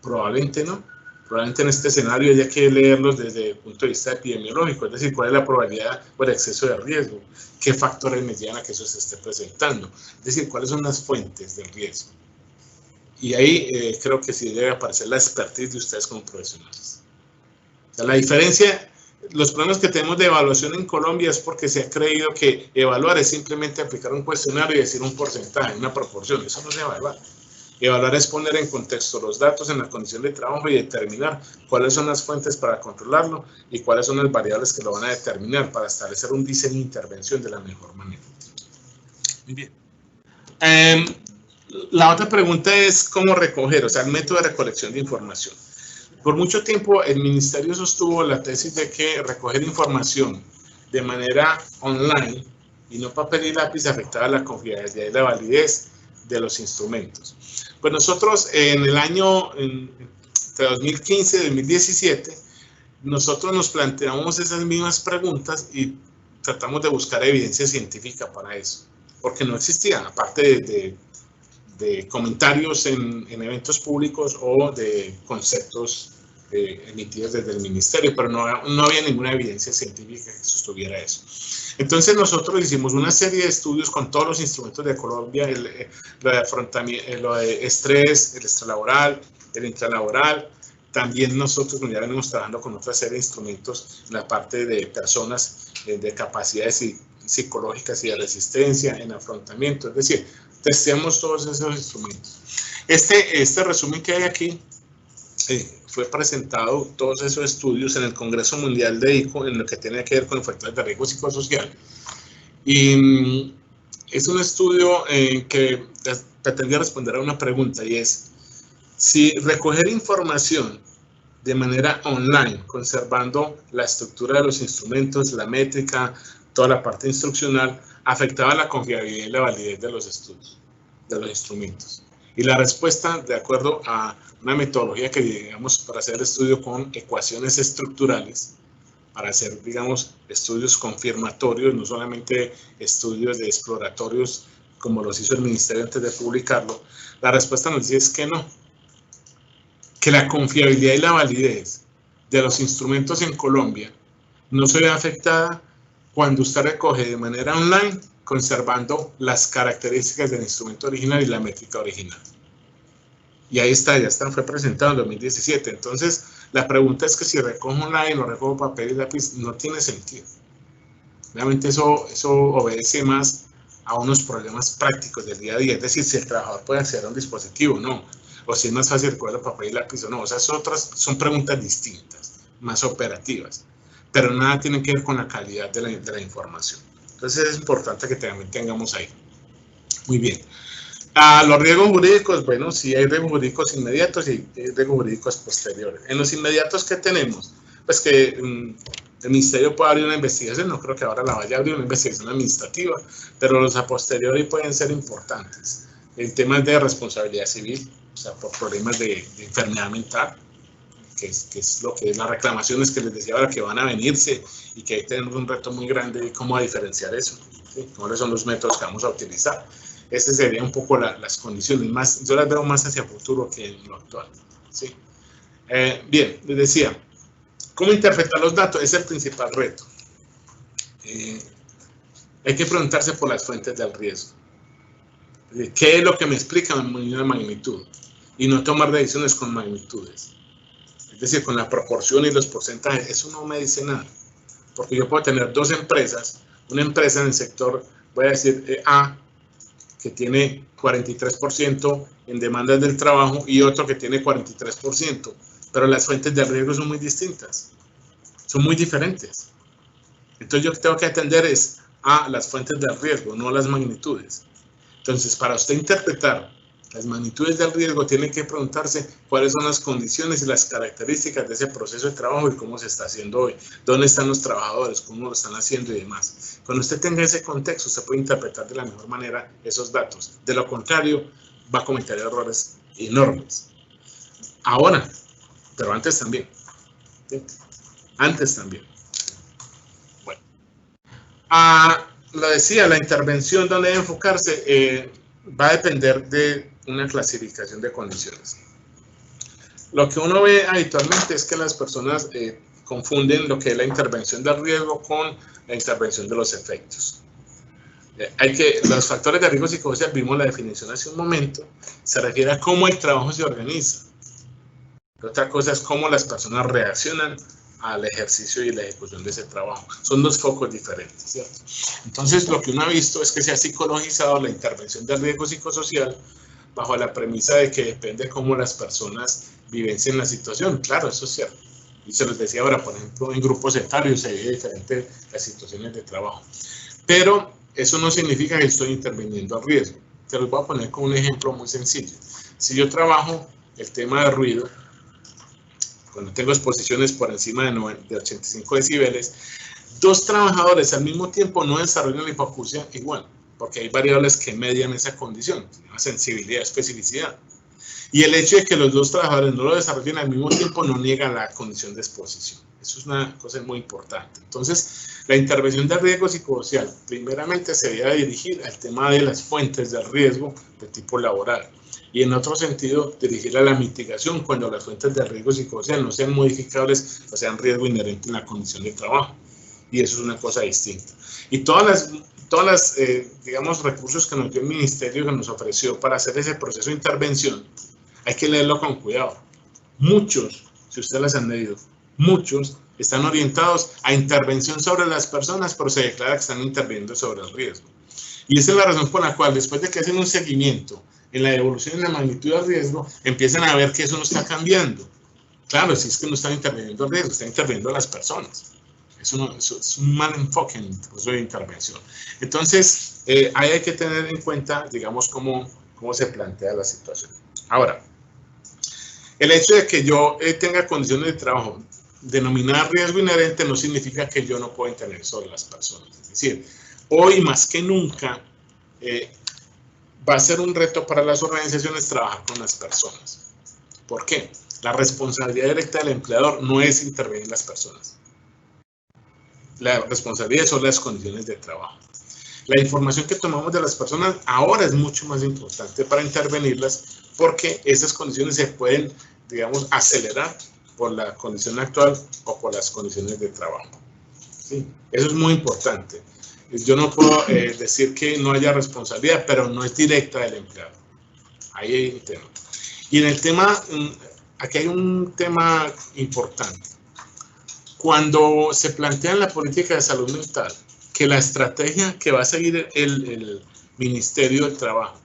probablemente no. Probablemente en este escenario haya que leerlos desde el punto de vista epidemiológico, es decir, cuál es la probabilidad o el exceso de riesgo, qué factores me llevan a que eso se esté presentando, es decir, cuáles son las fuentes del riesgo. Y ahí creo que sí debe aparecer la expertise de ustedes como profesionales. O sea, la diferencia, los problemas que tenemos de evaluación en Colombia es porque se ha creído que evaluar es simplemente aplicar un cuestionario y decir un porcentaje, una proporción. Eso no es evaluar. Evaluar es poner en contexto los datos en la condición de trabajo y determinar cuáles son las fuentes para controlarlo y cuáles son las variables que lo van a determinar para establecer un diseño de intervención de la mejor manera. Muy bien. La otra pregunta es cómo recoger, o sea, el método de recolección de información. Por mucho tiempo el ministerio sostuvo la tesis de que recoger información de manera online y no papel y lápiz afectaba la confiabilidad y la validez de los instrumentos. Pues nosotros en el año entre 2015 y 2017, nosotros nos planteamos esas mismas preguntas y tratamos de buscar evidencia científica para eso, porque no existía, aparte de comentarios en eventos públicos o de conceptos emitidos desde el ministerio, pero no había ninguna evidencia científica que sostuviera eso. Entonces nosotros hicimos una serie de estudios con todos los instrumentos de Colombia, lo de afrontamiento, lo de estrés, el extralaboral, el intralaboral. También nosotros ya venimos trabajando con otra serie de instrumentos en la parte de personas de capacidades psicológicas y de resistencia en afrontamiento. Es decir, testeamos todos esos instrumentos. Este resumen que hay aquí fue presentado, todos esos estudios, en el Congreso Mundial de ICO, en lo que tiene que ver con factores de riesgo psicosocial. Y es un estudio que pretendía responder a una pregunta, y es si recoger información de manera online, conservando la estructura de los instrumentos, la métrica, toda la parte instruccional, afectaba la confiabilidad y la validez de los estudios, de los instrumentos. Y la respuesta, de acuerdo a una metodología que digamos para hacer estudio con ecuaciones estructurales, para hacer, digamos, estudios confirmatorios, no solamente estudios de exploratorios como los hizo el ministerio antes de publicarlo, la respuesta nos dice es que no, que la confiabilidad y la validez de los instrumentos en Colombia no se ve afectada cuando usted recoge de manera online, conservando las características del instrumento original y la métrica original. Y ahí está, fue presentado en 2017. Entonces, la pregunta es que si recojo online o recojo papel y lápiz, no tiene sentido. Realmente eso obedece más a unos problemas prácticos del día a día. Es decir, si el trabajador puede acceder a un dispositivo o no, o si es más fácil recoger papel y lápiz o no. O sea, son preguntas distintas, más operativas, pero nada tiene que ver con la calidad de la información. Entonces, es importante que también tengamos ahí. Muy bien. Los riesgos jurídicos, bueno, sí hay riesgos jurídicos inmediatos y hay riesgos jurídicos posteriores. En los inmediatos, ¿qué tenemos? Pues que el Ministerio puede abrir una investigación, no creo que ahora la vaya a abrir, una investigación administrativa, pero los a posteriori pueden ser importantes. En temas de responsabilidad civil, o sea, por problemas de enfermedad mental, que es lo que es las reclamaciones que les decía ahora que van a venirse y que ahí tenemos un reto muy grande de cómo diferenciar eso, ¿sí? ¿Cuáles son los métodos que vamos a utilizar? Esas serían un poco las condiciones, más, yo las veo más hacia futuro que en lo actual, ¿sí? Bien, les decía, ¿cómo interpretar los datos? Es el principal reto. Hay que preguntarse por las fuentes del riesgo. ¿Qué es lo que me explica una magnitud? Y no tomar decisiones con magnitudes. Es decir, con la proporción y los porcentajes, eso no me dice nada. Porque yo puedo tener dos empresas, una empresa en el sector, voy a decir A, que tiene 43% en demandas del trabajo y otro que tiene 43%, pero las fuentes de riesgo son muy distintas, son muy diferentes. Entonces yo tengo que atender es a las fuentes del riesgo, no a las magnitudes. Entonces, para usted interpretar las magnitudes del riesgo, tiene que preguntarse cuáles son las condiciones y las características de ese proceso de trabajo y cómo se está haciendo hoy, dónde están los trabajadores, cómo lo están haciendo y demás. Cuando usted tenga ese contexto, usted puede interpretar de la mejor manera esos datos. De lo contrario, va a cometer errores enormes. Ahora, pero antes también. ¿Sí? Antes también. Bueno. Lo decía, la intervención donde debe enfocarse va a depender de una clasificación de condiciones. Lo que uno ve habitualmente es que las personas confunden lo que es la intervención del riesgo con la intervención de los efectos. Los factores de riesgo psicosocial, vimos la definición hace un momento, se refiere a cómo el trabajo se organiza. Otra cosa es cómo las personas reaccionan al ejercicio y la ejecución de ese trabajo. Son dos focos diferentes, ¿cierto? Entonces, lo que uno ha visto es que se ha psicologizado la intervención del riesgo psicosocial bajo la premisa de que depende de cómo las personas vivencien la situación. Claro, eso es cierto. Y se les decía ahora, por ejemplo, en grupos etarios se vive diferente las situaciones de trabajo. Pero eso no significa que estoy interviniendo al riesgo. Te los voy a poner con un ejemplo muy sencillo. Si yo trabajo el tema de ruido, cuando tengo exposiciones por encima de 85 decibeles, dos trabajadores al mismo tiempo no desarrollan la hipoacusia igual, porque hay variables que median esa condición, la sensibilidad, especificidad. Y el hecho de que los dos trabajadores no lo desarrollen al mismo tiempo no niega la condición de exposición. Eso es una cosa muy importante. Entonces, la intervención de riesgo psicosocial, primeramente se debe dirigir al tema de las fuentes del riesgo de tipo laboral. Y en otro sentido, dirigir a la mitigación cuando las fuentes de riesgo psicosocial no sean modificables o sean riesgo inherente en la condición de trabajo. Y eso es una cosa distinta. Y todas las digamos, recursos que nos dio el Ministerio, que nos ofreció para hacer ese proceso de intervención, hay que leerlo con cuidado. Muchos, si ustedes las han leído, muchos están orientados a intervención sobre las personas, pero se declara que están interviniendo sobre el riesgo. Y esa es la razón por la cual, después de que hacen un seguimiento en la evolución y la magnitud del riesgo, empiezan a ver que eso no está cambiando. Claro, si es que no están interviniendo el riesgo, están interviniendo las personas. Eso es un mal enfoque en el proceso de intervención. Entonces, ahí hay que tener en cuenta, digamos, cómo se plantea la situación. Ahora, el hecho de que yo tenga condiciones de trabajo denominadas riesgo inherente no significa que yo no pueda intervenir sobre las personas. Es decir, hoy más que nunca va a ser un reto para las organizaciones trabajar con las personas. ¿Por qué? La responsabilidad directa del empleador no es intervenir en las personas. La responsabilidad son las condiciones de trabajo. La información que tomamos de las personas ahora es mucho más importante para intervenirlas porque esas condiciones se pueden, digamos, acelerar por la condición actual o por las condiciones de trabajo. ¿sí? Eso es muy importante. Yo no puedo decir que no haya responsabilidad, pero no es directa del empleado. Ahí hay un tema. Y en el tema, aquí hay un tema importante. Cuando se plantea en la política de salud mental que la estrategia que va a seguir el Ministerio del Trabajo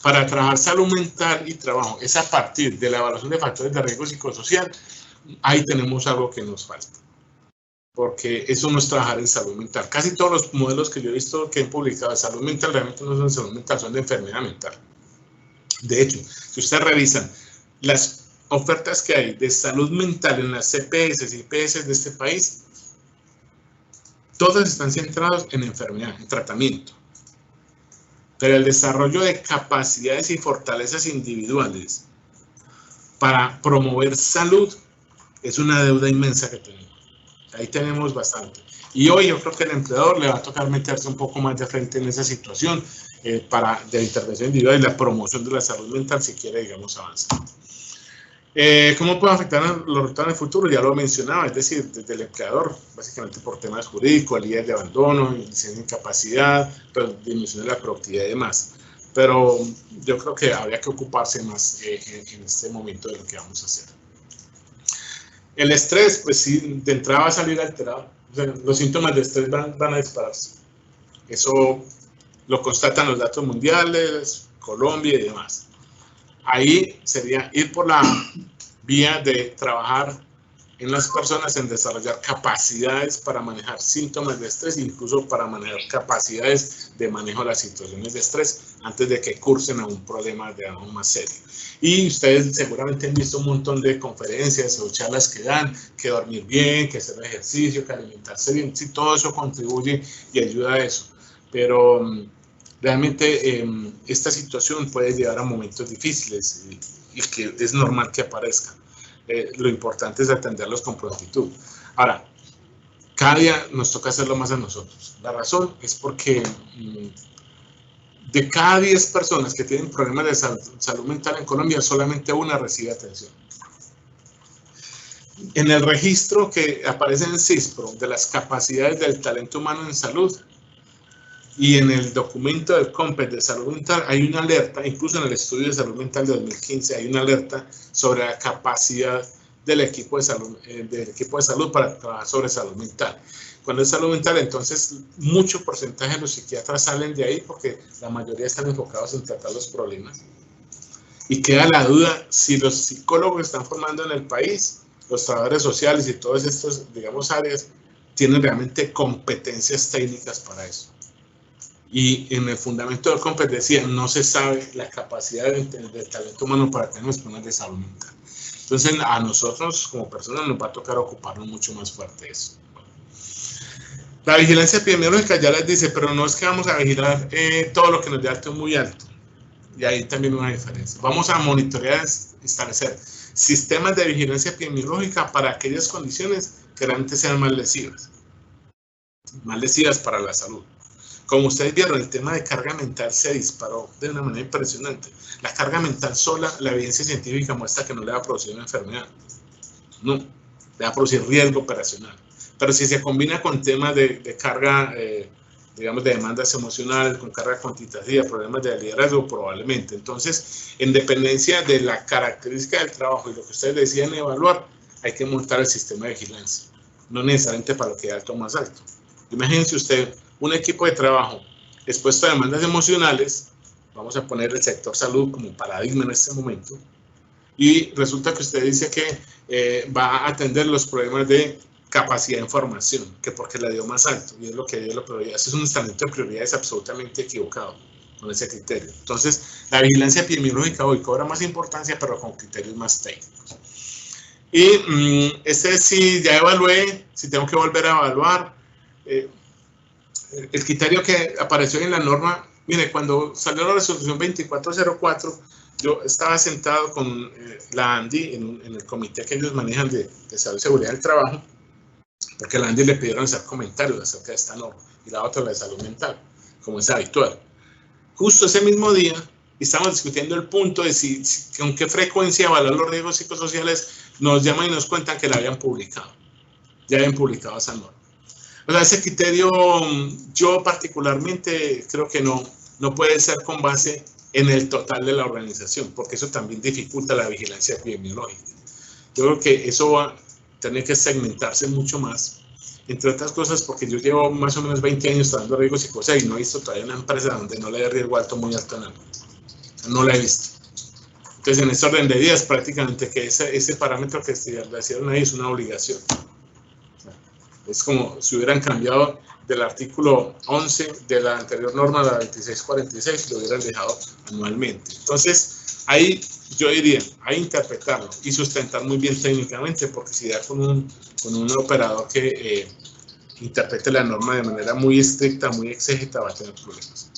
para trabajar salud mental y trabajo es a partir de la evaluación de factores de riesgo psicosocial, ahí tenemos algo que nos falta. Porque eso no es trabajar en salud mental. Casi todos los modelos que yo he visto que han publicado de salud mental realmente no son de salud mental, son de enfermedad mental. De hecho, si ustedes revisan las ofertas que hay de salud mental en las CPS y IPS de este país, todas están centradas en enfermedad, en tratamiento. Pero el desarrollo de capacidades y fortalezas individuales para promover salud es una deuda inmensa que tenemos. Ahí tenemos bastante. Y hoy yo creo que al empleador le va a tocar meterse un poco más de frente en esa situación de la intervención individual y la promoción de la salud mental si quiere, digamos, avanzar. ¿Cómo puede afectar los resultados en el futuro? Ya lo mencionaba, es decir, desde el empleador, básicamente por temas jurídicos, líderes de abandono, licencia de incapacidad, disminución de la productividad y demás. Pero yo creo que habría que ocuparse más en este momento de lo que vamos a hacer. El estrés, pues sí, de entrada va a salir alterado. O sea, los síntomas de estrés van a dispararse. Eso lo constatan los datos mundiales, Colombia y demás. Ahí sería ir por la vía de trabajar en las personas en desarrollar capacidades para manejar síntomas de estrés, incluso para manejar capacidades de manejo de las situaciones de estrés antes de que cursen a un problema de algo más serio. Y ustedes seguramente han visto un montón de conferencias o charlas que dan, que dormir bien, que hacer ejercicio, que alimentarse bien, sí, todo eso contribuye y ayuda a eso. Pero realmente esta situación puede llevar a momentos difíciles y que es normal que aparezcan. Lo importante es atenderlos con prontitud. Ahora, cada día nos toca hacerlo más a nosotros. La razón es porque de cada 10 personas que tienen problemas de salud mental en Colombia, solamente una recibe atención. En el registro que aparece en CISPRO de las capacidades del talento humano en salud y en el documento del COMPET de salud mental hay una alerta, incluso en el estudio de salud mental de 2015 hay una alerta sobre la capacidad del equipo de salud para trabajar sobre salud mental. Cuando es salud mental, entonces mucho porcentaje de los psiquiatras salen de ahí porque la mayoría están enfocados en tratar los problemas. Y queda la duda si los psicólogos que están formando en el país, los trabajadores sociales y todos estos, digamos, áreas, tienen realmente competencias técnicas para eso. Y en el fundamento del COMPET decía, no se sabe la capacidad del talento humano para tener los problemas de salud mental. Entonces, a nosotros como personas nos va a tocar ocuparnos mucho más fuerte de eso. La vigilancia epidemiológica ya les dice, pero no es que vamos a vigilar todo lo que nos dé alto muy alto. Y ahí también hay una diferencia. Vamos a monitorear, establecer sistemas de vigilancia epidemiológica para aquellas condiciones que realmente sean más lesivas para la salud. Como ustedes vieron, el tema de carga mental se disparó de una manera impresionante. La carga mental sola, la evidencia científica muestra que no le va a producir una enfermedad. No, le va a producir riesgo operacional. Pero si se combina con temas de carga, digamos, de demandas emocionales, con carga cuantitativa, problemas de liderazgo, probablemente. Entonces, en dependencia de la característica del trabajo y lo que ustedes deciden evaluar, hay que montar el sistema de vigilancia. No necesariamente para lo que es alto o más alto. Imagínense usted un equipo de trabajo expuesto a demandas emocionales, vamos a poner el sector salud como paradigma en este momento, y resulta que usted dice que va a atender los problemas de capacidad de información, que porque la dio más alto, y es lo que dio la prioridad. Ese es un estamento de prioridades absolutamente equivocado con ese criterio. Entonces, la vigilancia epidemiológica hoy cobra más importancia, pero con criterios más técnicos. Y si ya evalué, si tengo que volver a evaluar, el criterio que apareció en la norma, mire, cuando salió la resolución 2404, yo estaba sentado con la ANDI en el comité que ellos manejan de salud y seguridad del trabajo, porque a la ANDI le pidieron hacer comentarios acerca de esta norma, y la otra la de salud mental, como es habitual. Justo ese mismo día, estamos discutiendo el punto de con qué frecuencia evaluar los riesgos psicosociales, nos llaman y nos cuentan que la habían publicado. Ya habían publicado esa norma. O sea, ese criterio yo particularmente creo que no puede ser con base en el total de la organización, porque eso también dificulta la vigilancia epidemiológica. Yo creo que eso va a tener que segmentarse mucho más, entre otras cosas porque yo llevo más o menos 20 años trabajando riesgo psicosocial y no he visto todavía una empresa donde no le dé riesgo alto muy alto en algo. No la he visto. Entonces, en este orden de ideas, prácticamente que ese parámetro que establecieron ahí es una obligación. Es como si hubieran cambiado del artículo 11 de la anterior norma, la 2646, lo hubieran dejado anualmente. Entonces, ahí yo diría, hay que interpretarlo y sustentar muy bien técnicamente, porque si da con un operador que interprete la norma de manera muy estricta, muy exégeta, va a tener problemas.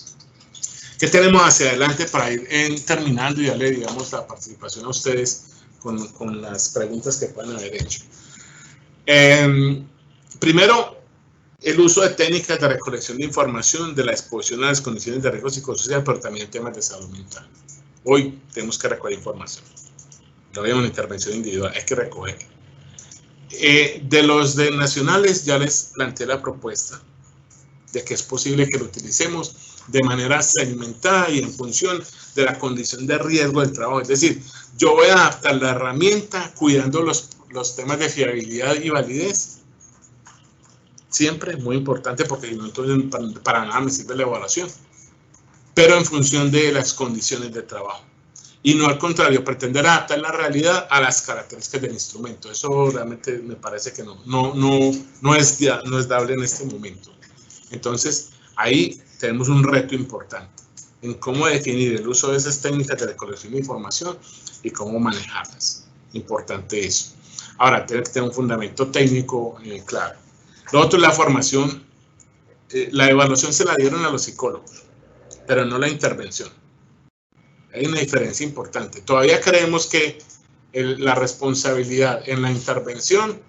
¿Qué tenemos hacia adelante para ir terminando y darle, digamos, la participación a ustedes con las preguntas que puedan haber hecho? Primero, el uso de técnicas de recolección de información de la exposición a las condiciones de riesgo psicosocial, pero también temas de salud mental. Hoy tenemos que recoger información. No hay una intervención individual, hay que recoger. De los nacionales ya les planteé la propuesta de que es posible que lo utilicemos de manera segmentada y en función de la condición de riesgo del trabajo. Es decir, yo voy a adaptar la herramienta cuidando los temas de fiabilidad y validez. Siempre muy importante porque no, entonces para nada me sirve la evaluación. Pero en función de las condiciones de trabajo. Y no al contrario, pretender adaptar la realidad a las características del instrumento. Eso realmente me parece que no es dable en este momento. Entonces, ahí tenemos un reto importante en cómo definir el uso de esas técnicas de recolección de información y cómo manejarlas. Importante eso. Ahora, tiene que tener un fundamento técnico claro. Lo otro es la formación. La evaluación se la dieron a los psicólogos, pero no la intervención. Hay una diferencia importante. Todavía creemos que la responsabilidad en la intervención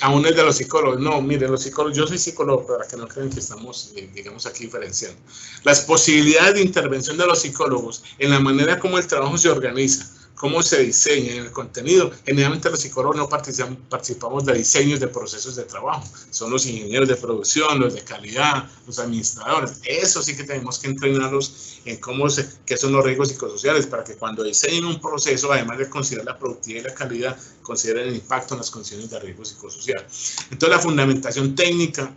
aún es de los psicólogos. No, miren, los psicólogos, yo soy psicólogo, para que no crean que estamos, digamos, aquí diferenciando. Las posibilidades de intervención de los psicólogos en la manera como el trabajo se organiza, cómo se diseña en el contenido. Generalmente los psicólogos no participamos de diseños de procesos de trabajo. Son los ingenieros de producción, los de calidad, los administradores. Eso sí que tenemos que entrenarlos en qué son los riesgos psicosociales, para que cuando diseñen un proceso, además de considerar la productividad y la calidad, consideren el impacto en las condiciones de riesgo psicosocial. Entonces, la fundamentación técnica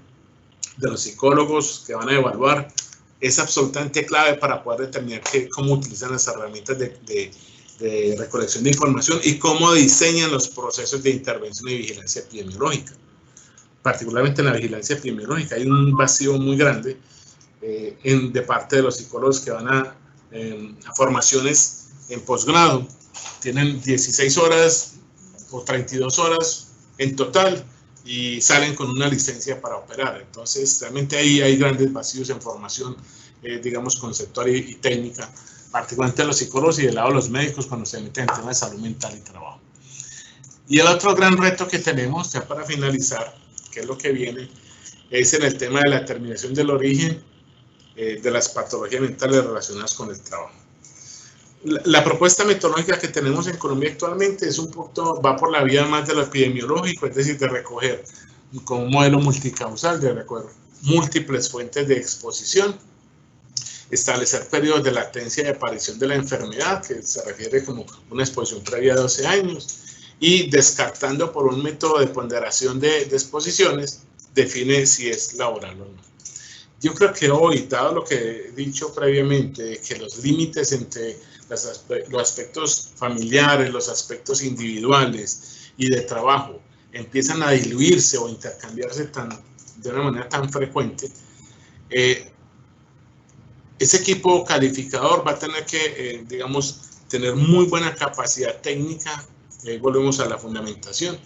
de los psicólogos que van a evaluar es absolutamente clave para poder determinar cómo utilizan las herramientas de recolección de información y cómo diseñan los procesos de intervención y vigilancia epidemiológica. Particularmente en la vigilancia epidemiológica hay un vacío muy grande de parte de los psicólogos que van a formaciones en posgrado. Tienen 16 horas o 32 horas en total y salen con una licencia para operar. Entonces, realmente ahí hay grandes vacíos en formación, digamos, conceptual y técnica, particularmente de los psicólogos y del lado de los médicos cuando se meten en temas de salud mental y trabajo. Y el otro gran reto que tenemos, ya para finalizar, que es lo que viene, es en el tema de la determinación del origen de las patologías mentales relacionadas con el trabajo. La propuesta metodológica que tenemos en Colombia actualmente es un poco, va por la vía más de lo epidemiológico, es decir, de recoger con un modelo multicausal, de recoger múltiples fuentes de exposición, establecer periodos de latencia de aparición de la enfermedad, que se refiere como una exposición previa de 12 años, y descartando por un método de ponderación de exposiciones, define si es laboral o no. Yo creo que hoy, dado lo que he dicho previamente, que los límites entre los aspectos familiares, los aspectos individuales y de trabajo empiezan a diluirse o intercambiarse de una manera tan frecuente, ese equipo calificador va a tener que, digamos, tener muy buena capacidad técnica, volvemos a la fundamentación,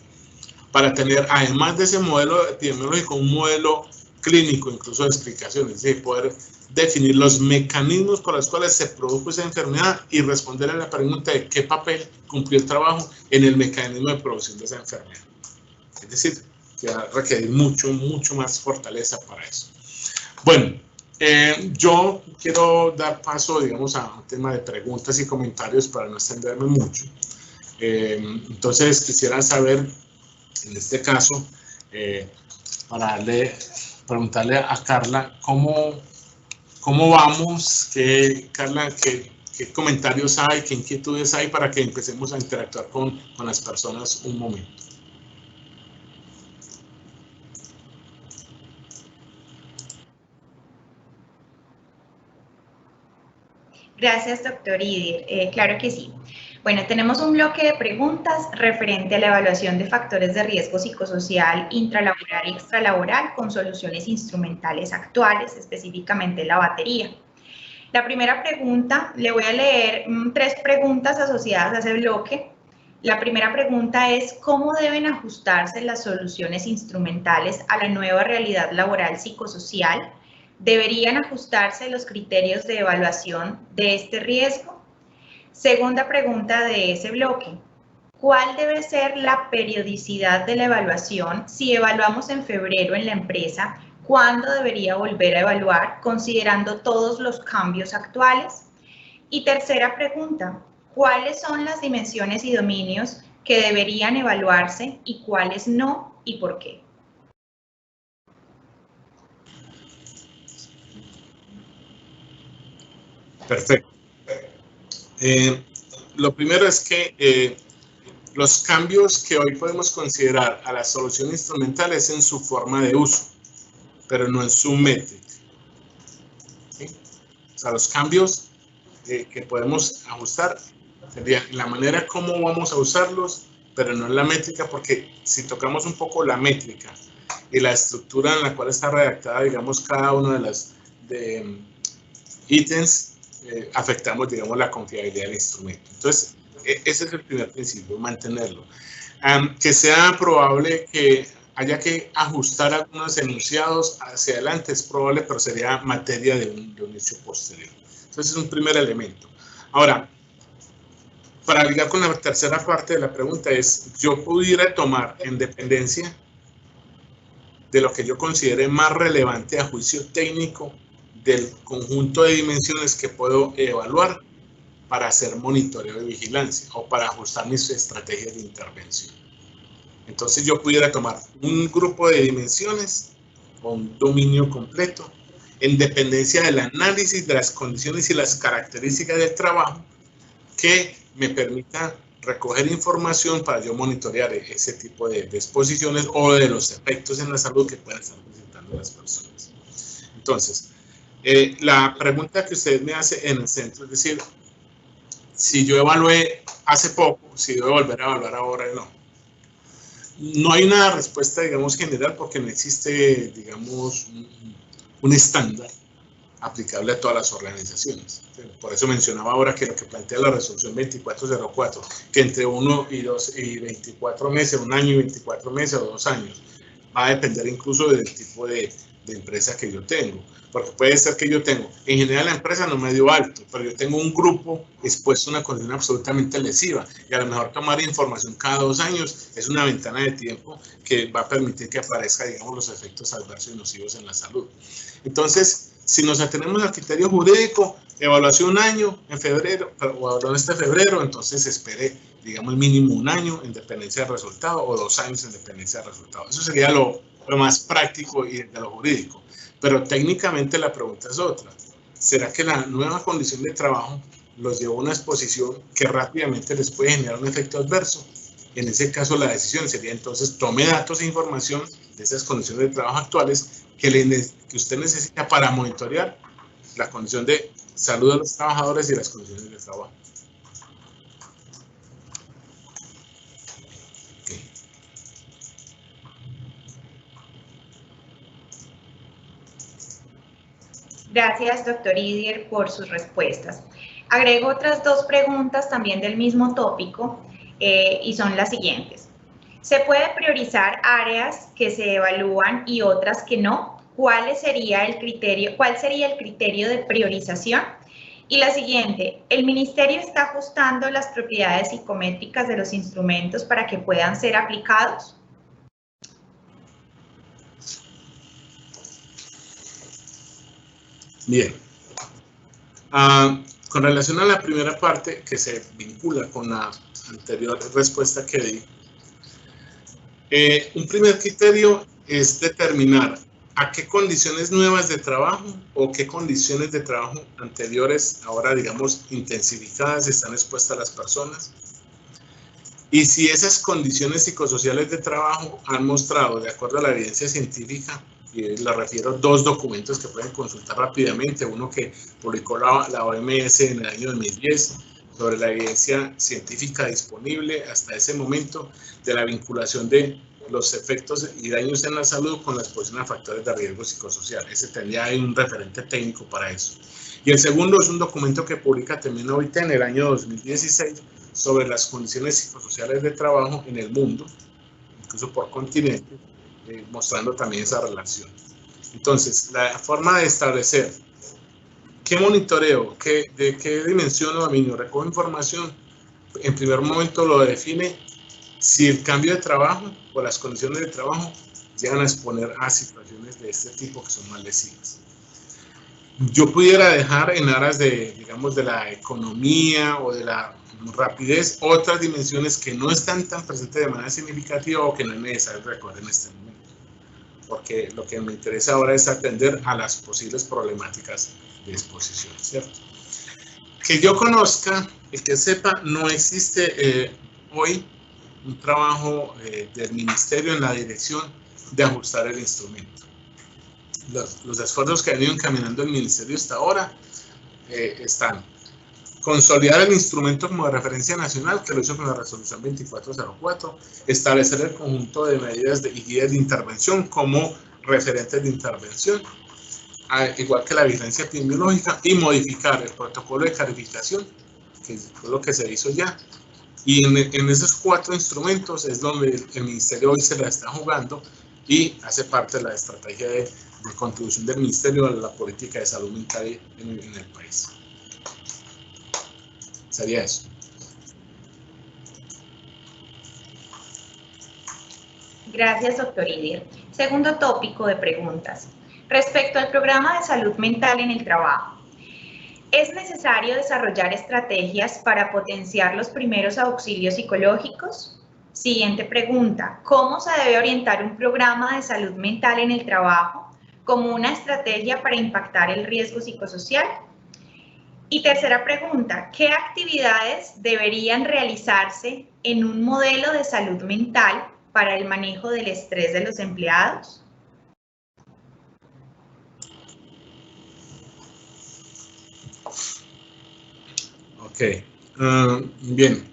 para tener, además de ese modelo epidemiológico, un modelo clínico, incluso de explicaciones, es decir, poder definir los mecanismos por los cuales se produjo esa enfermedad y responder a la pregunta de qué papel cumplió el trabajo en el mecanismo de producción de esa enfermedad. Es decir, que va a requerir mucho más fortaleza para eso. Bueno, yo quiero dar paso, digamos, a un tema de preguntas y comentarios para no extenderme mucho. Entonces, quisiera saber, en este caso, para preguntarle a Carla cómo vamos, Carla, qué comentarios hay, qué inquietudes hay para que empecemos a interactuar con las personas un momento. Gracias, doctor Idir. Claro que sí. Bueno, tenemos un bloque de preguntas referente a la evaluación de factores de riesgo psicosocial intralaboral y extralaboral con soluciones instrumentales actuales, específicamente la batería. La primera pregunta, le voy a leer 3 preguntas asociadas a ese bloque. La primera pregunta es, ¿cómo deben ajustarse las soluciones instrumentales a la nueva realidad laboral psicosocial? ¿Deberían ajustarse los criterios de evaluación de este riesgo? Segunda pregunta de ese bloque, ¿cuál debe ser la periodicidad de la evaluación? Si evaluamos en febrero en la empresa, ¿cuándo debería volver a evaluar considerando todos los cambios actuales? Y tercera pregunta, ¿cuáles son las dimensiones y dominios que deberían evaluarse y cuáles no y por qué? Perfecto. Lo primero es que los cambios que hoy podemos considerar a la solución instrumental es en su forma de uso, pero no en su métrica. ¿Sí? O sea, los cambios que podemos ajustar sería la manera como vamos a usarlos, pero no en la métrica, porque si tocamos un poco la métrica y la estructura en la cual está redactada, digamos, cada uno de los ítems, afectamos, digamos, la confiabilidad del instrumento. Entonces, ese es el primer principio, mantenerlo. Que sea probable que haya que ajustar algunos enunciados hacia adelante, es probable, pero sería materia de un hecho posterior. Entonces, es un primer elemento. Ahora, para ligar con la tercera parte de la pregunta es, yo pudiera tomar en dependencia de lo que yo considere más relevante a juicio técnico del conjunto de dimensiones que puedo evaluar para hacer monitoreo de vigilancia o para ajustar mis estrategias de intervención. Entonces yo pudiera tomar un grupo de dimensiones o un dominio completo en dependencia del análisis de las condiciones y las características del trabajo que me permita recoger información para yo monitorear ese tipo de exposiciones o de los efectos en la salud que puedan estar presentando las personas. Entonces, la pregunta que usted me hace en el centro es decir, si yo evalué hace poco, si debo volver a evaluar ahora o no. No hay una respuesta, digamos, general porque no existe, digamos, un estándar aplicable a todas las organizaciones. Por eso mencionaba ahora que lo que plantea la resolución 2404, que entre 1 y 24 meses, 1 año y 24 meses o 2 años, va a depender incluso del tipo de empresa que yo tengo. Porque puede ser que yo tengo, en general la empresa no me dio alto, pero yo tengo un grupo expuesto a una condición absolutamente lesiva y a lo mejor tomar información cada 2 años es una ventana de tiempo que va a permitir que aparezcan, digamos, los efectos adversos y nocivos en la salud. Entonces, si nos atenemos al criterio jurídico, evaluación 1 año en febrero, o en este febrero, entonces espere, digamos, mínimo 1 año en dependencia del resultado o 2 años en dependencia del resultado. Eso sería lo más práctico y de lo jurídico. Pero técnicamente la pregunta es otra. ¿Será que la nueva condición de trabajo los llevó a una exposición que rápidamente les puede generar un efecto adverso? En ese caso, la decisión sería entonces tome datos e información de esas condiciones de trabajo actuales que usted necesita para monitorear la condición de salud de los trabajadores y las condiciones de trabajo. Okay. Gracias, doctor Idir, por sus respuestas. Agrego otras 2 preguntas también del mismo tópico y son las siguientes. ¿Se puede priorizar áreas que se evalúan y otras que no? ¿Cuál sería el criterio de priorización? Y la siguiente, ¿el ministerio está ajustando las propiedades psicométricas de los instrumentos para que puedan ser aplicados? Bien. Con relación a la primera parte que se vincula con la anterior respuesta que di, un primer criterio es determinar a qué condiciones nuevas de trabajo o qué condiciones de trabajo anteriores, ahora digamos intensificadas, están expuestas las personas. Y si esas condiciones psicosociales de trabajo han mostrado, de acuerdo a la evidencia científica, y le refiero a 2 documentos que pueden consultar rápidamente, uno que publicó la OMS en el año 2010 sobre la evidencia científica disponible hasta ese momento de la vinculación de los efectos y daños en la salud con la exposición a factores de riesgo psicosocial. Ese tendría ahí un referente técnico para eso. Y el segundo es un documento que publica también OIT en el año 2016 sobre las condiciones psicosociales de trabajo en el mundo, incluso por continente, mostrando también esa relación. Entonces, la forma de establecer qué monitoreo, de qué dimensión o dominio recoge información, en primer momento lo define si el cambio de trabajo o las condiciones de trabajo llegan a exponer a situaciones de este tipo que son más lesivas. Yo pudiera dejar en aras de, digamos, de la economía o de la rapidez otras dimensiones que no están tan presentes de manera significativa o que no es necesario recordar en este momento, porque lo que me interesa ahora es atender a las posibles problemáticas de exposición, ¿cierto? Que yo conozca, el que sepa, no existe hoy un trabajo del ministerio en la dirección de ajustar el instrumento. Los esfuerzos que han ido encaminando el ministerio hasta ahora están consolidar el instrumento como de referencia nacional, que lo hizo con la resolución 2404, establecer el conjunto de medidas y guías de intervención como referentes de intervención, igual que la vigilancia epidemiológica, y modificar el protocolo de calificación, que fue lo que se hizo ya. Y en esos 4 instrumentos es donde el ministerio hoy se la está jugando y hace parte de la estrategia de contribución del ministerio a la política de salud mental en el país. Sería eso. Gracias, doctor Idir. Segundo tópico de preguntas. Respecto al programa de salud mental en el trabajo, ¿es necesario desarrollar estrategias para potenciar los primeros auxilios psicológicos? Siguiente pregunta. ¿Cómo se debe orientar un programa de salud mental en el trabajo como una estrategia para impactar el riesgo psicosocial? Y tercera pregunta, ¿qué actividades deberían realizarse en un modelo de salud mental para el manejo del estrés de los empleados? Ok, bien.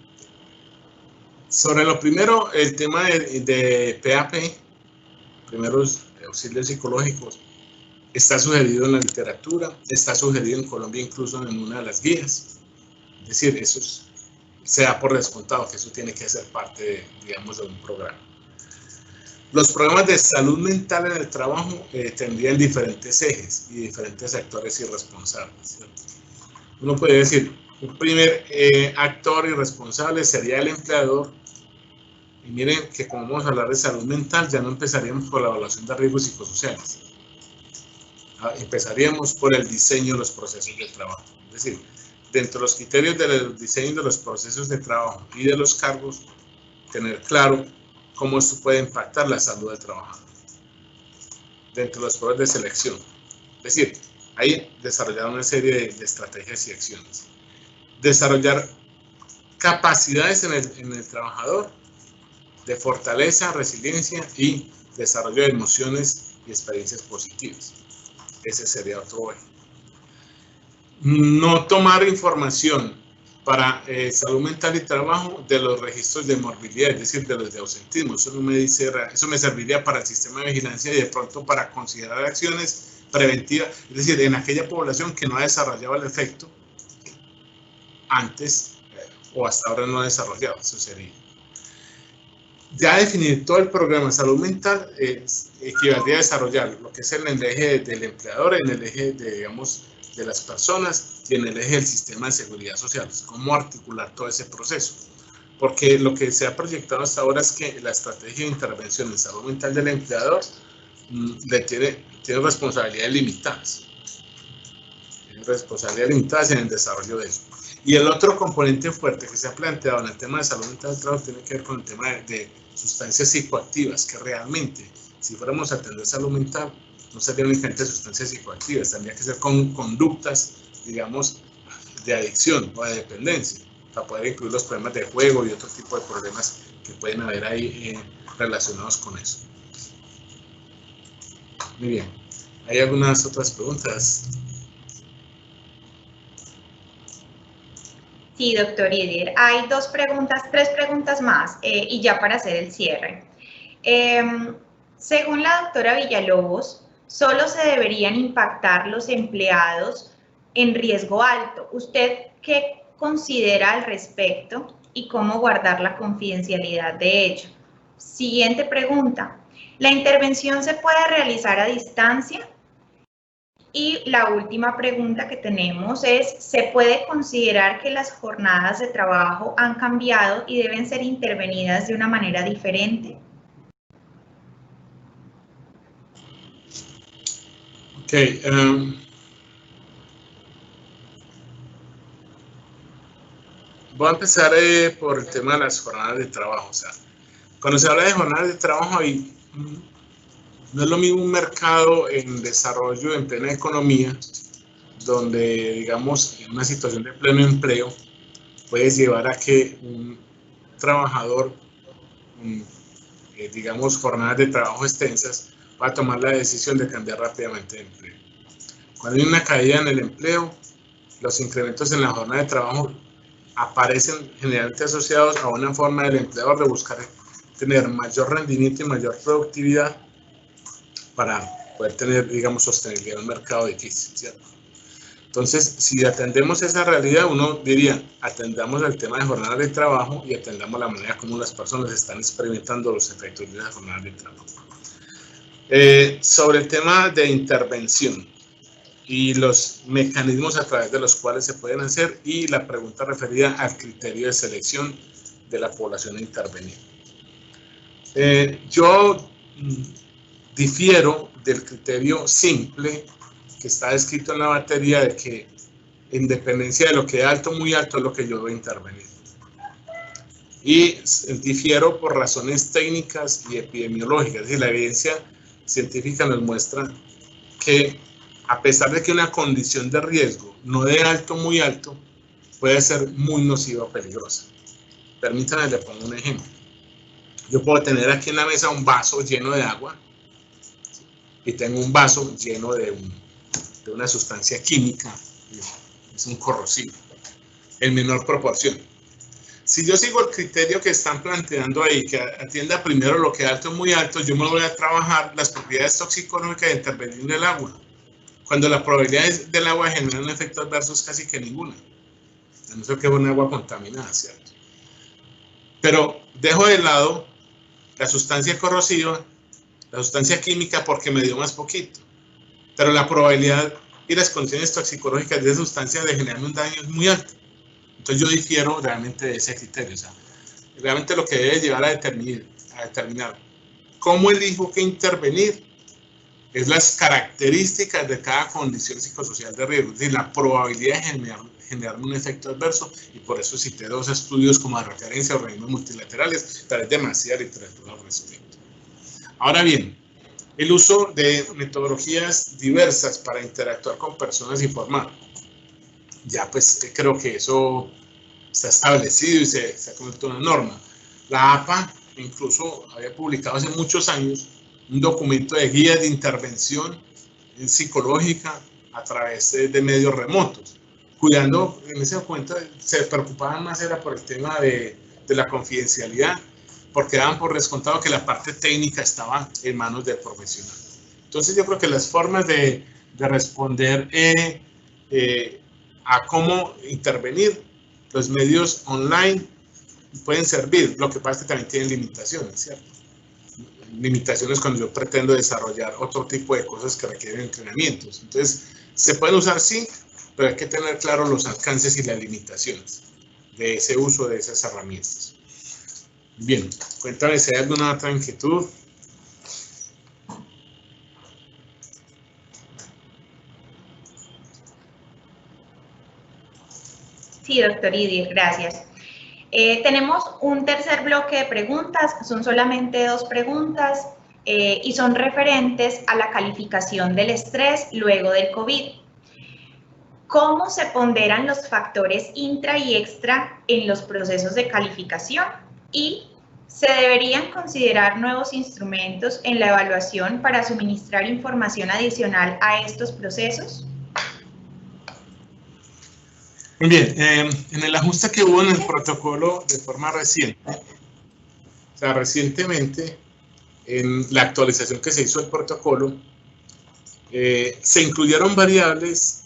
Sobre lo primero, el tema de PAP, primeros auxilios psicológicos, está sugerido en la literatura, está sugerido en Colombia incluso en una de las guías. Es decir, eso se da por descontado que eso tiene que ser parte, digamos, de un programa. Los programas de salud mental en el trabajo tendrían diferentes ejes y diferentes actores y responsables, ¿cierto? Uno puede decir, un primer actor y responsable sería el empleador. Y miren que como vamos a hablar de salud mental, ya no empezaríamos por la evaluación de riesgos psicosociales. Empezaríamos por el diseño de los procesos de trabajo. Es decir, dentro de los criterios del diseño de los procesos de trabajo y de los cargos, tener claro cómo esto puede impactar la salud del trabajador. Dentro de los procesos de selección. Es decir, ahí desarrollar una serie de estrategias y acciones. Desarrollar capacidades en el trabajador de fortaleza, resiliencia y desarrollo de emociones y experiencias positivas. Ese sería otro eje. No tomar información para salud mental y trabajo de los registros de morbilidad, es decir, de los de ausentismo. Eso me serviría para el sistema de vigilancia y de pronto para considerar acciones preventivas, es decir, en aquella población que no ha desarrollado el efecto antes o hasta ahora no ha desarrollado. Eso sería. Ya definir todo el programa de salud mental equivaldría a desarrollar lo que es en el eje del empleador, en el eje digamos, de las personas y en el eje del sistema de seguridad social. Cómo articular todo ese proceso. Porque lo que se ha proyectado hasta ahora es que la estrategia de intervención en salud mental del empleador tiene responsabilidades limitadas. Tiene responsabilidades limitadas en el desarrollo de eso. Y el otro componente fuerte que se ha planteado en el tema de salud mental del trabajo tiene que ver con el tema de sustancias psicoactivas que realmente si fuéramos a atender salud mental, no sería únicamente sustancias psicoactivas, tendría que ser con conductas, digamos, de adicción o de dependencia, para poder incluir los problemas de juego y otro tipo de problemas que pueden haber ahí relacionados con eso. Muy bien. ¿Hay algunas otras preguntas? Sí, doctor Idir. Hay tres preguntas más y ya para hacer el cierre. Según la doctora Villalobos, solo se deberían impactar los empleados en riesgo alto. ¿Usted qué considera al respecto y cómo guardar la confidencialidad de ello? Siguiente pregunta. ¿La intervención se puede realizar a distancia? Y la última pregunta que tenemos es, ¿se puede considerar que las jornadas de trabajo han cambiado y deben ser intervenidas de una manera diferente? Ok. Voy a empezar por el tema de las jornadas de trabajo. O sea, cuando se habla de jornadas de trabajo, no es lo mismo un mercado en desarrollo, en plena economía, donde, digamos, en una situación de pleno empleo, puedes llevar a que un trabajador, digamos, jornadas de trabajo extensas, va a tomar la decisión de cambiar rápidamente de empleo. Cuando hay una caída en el empleo, los incrementos en la jornada de trabajo aparecen generalmente asociados a una forma del empleador de buscar tener mayor rendimiento y mayor productividad para poder tener, digamos, sostenibilidad en un mercado difícil, ¿cierto? Entonces, si atendemos esa realidad, uno diría, atendamos el tema de jornadas de trabajo y atendamos la manera como las personas están experimentando los efectos de las jornadas de trabajo. Sobre el tema de intervención y los mecanismos a través de los cuales se pueden hacer y la pregunta referida al criterio de selección de la población a intervenir. Yo difiero del criterio simple que está escrito en la materia de que en dependencia de lo que es alto, muy alto, es lo que yo debo intervenir. Y difiero por razones técnicas y epidemiológicas. Es decir, la evidencia científica nos muestra que a pesar de que una condición de riesgo no de alto, muy alto, puede ser muy nociva o peligrosa. Permítanme, le pongo un ejemplo. Yo puedo tener aquí en la mesa un vaso lleno de agua y tengo un vaso lleno de una sustancia química, es un corrosivo, en menor proporción. Si yo sigo el criterio que están planteando ahí, que atienda primero lo que es alto y muy alto, yo me voy a trabajar las propiedades toxicológicas de intervenir en el agua, cuando la probabilidad del agua de generar un efecto adverso es casi que ninguna, a no ser que es un agua contaminada, ¿cierto? Pero dejo de lado la sustancia corrosiva, la sustancia química, porque me dio más poquito, pero la probabilidad y las condiciones toxicológicas de esa sustancia de generar un daño es muy alta. Entonces yo difiero realmente de ese criterio. O sea, realmente lo que debe llevar a determinar cómo elijo qué intervenir es las características de cada condición psicosocial de riesgo, es decir, la probabilidad de generar un efecto adverso, y por eso cité dos estudios como de referencia, organismos multilaterales, pero es demasiada literatura al respecto. Ahora bien, el uso de metodologías diversas para interactuar con personas y formar. Ya pues creo que eso está establecido y se ha convertido en una norma. La APA incluso había publicado hace muchos años un documento de guía de intervención psicológica a través de medios remotos, cuidando, en ese momento se preocupaban más era por el tema de la confidencialidad, porque daban por descontado que la parte técnica estaba en manos del profesional. Entonces yo creo que las formas de responder a cómo intervenir, los medios online pueden servir, lo que pasa es que también tienen limitaciones, ¿cierto? Limitaciones cuando yo pretendo desarrollar otro tipo de cosas que requieren entrenamientos. Entonces, se pueden usar sí, pero hay que tener claro los alcances y las limitaciones de ese uso de esas herramientas. Bien, cuéntame si hay alguna otra inquietud. Sí, doctor Idir, gracias. Tenemos un tercer bloque de preguntas, son solamente 2 preguntas. y son referentes a la calificación del estrés luego del COVID. ¿Cómo se ponderan los factores intra y extra en los procesos de calificación? Y ¿se deberían considerar nuevos instrumentos en la evaluación para suministrar información adicional a estos procesos? Muy bien, en el ajuste que hubo en el protocolo de forma reciente, o sea, recientemente, en la actualización que se hizo del protocolo, se incluyeron variables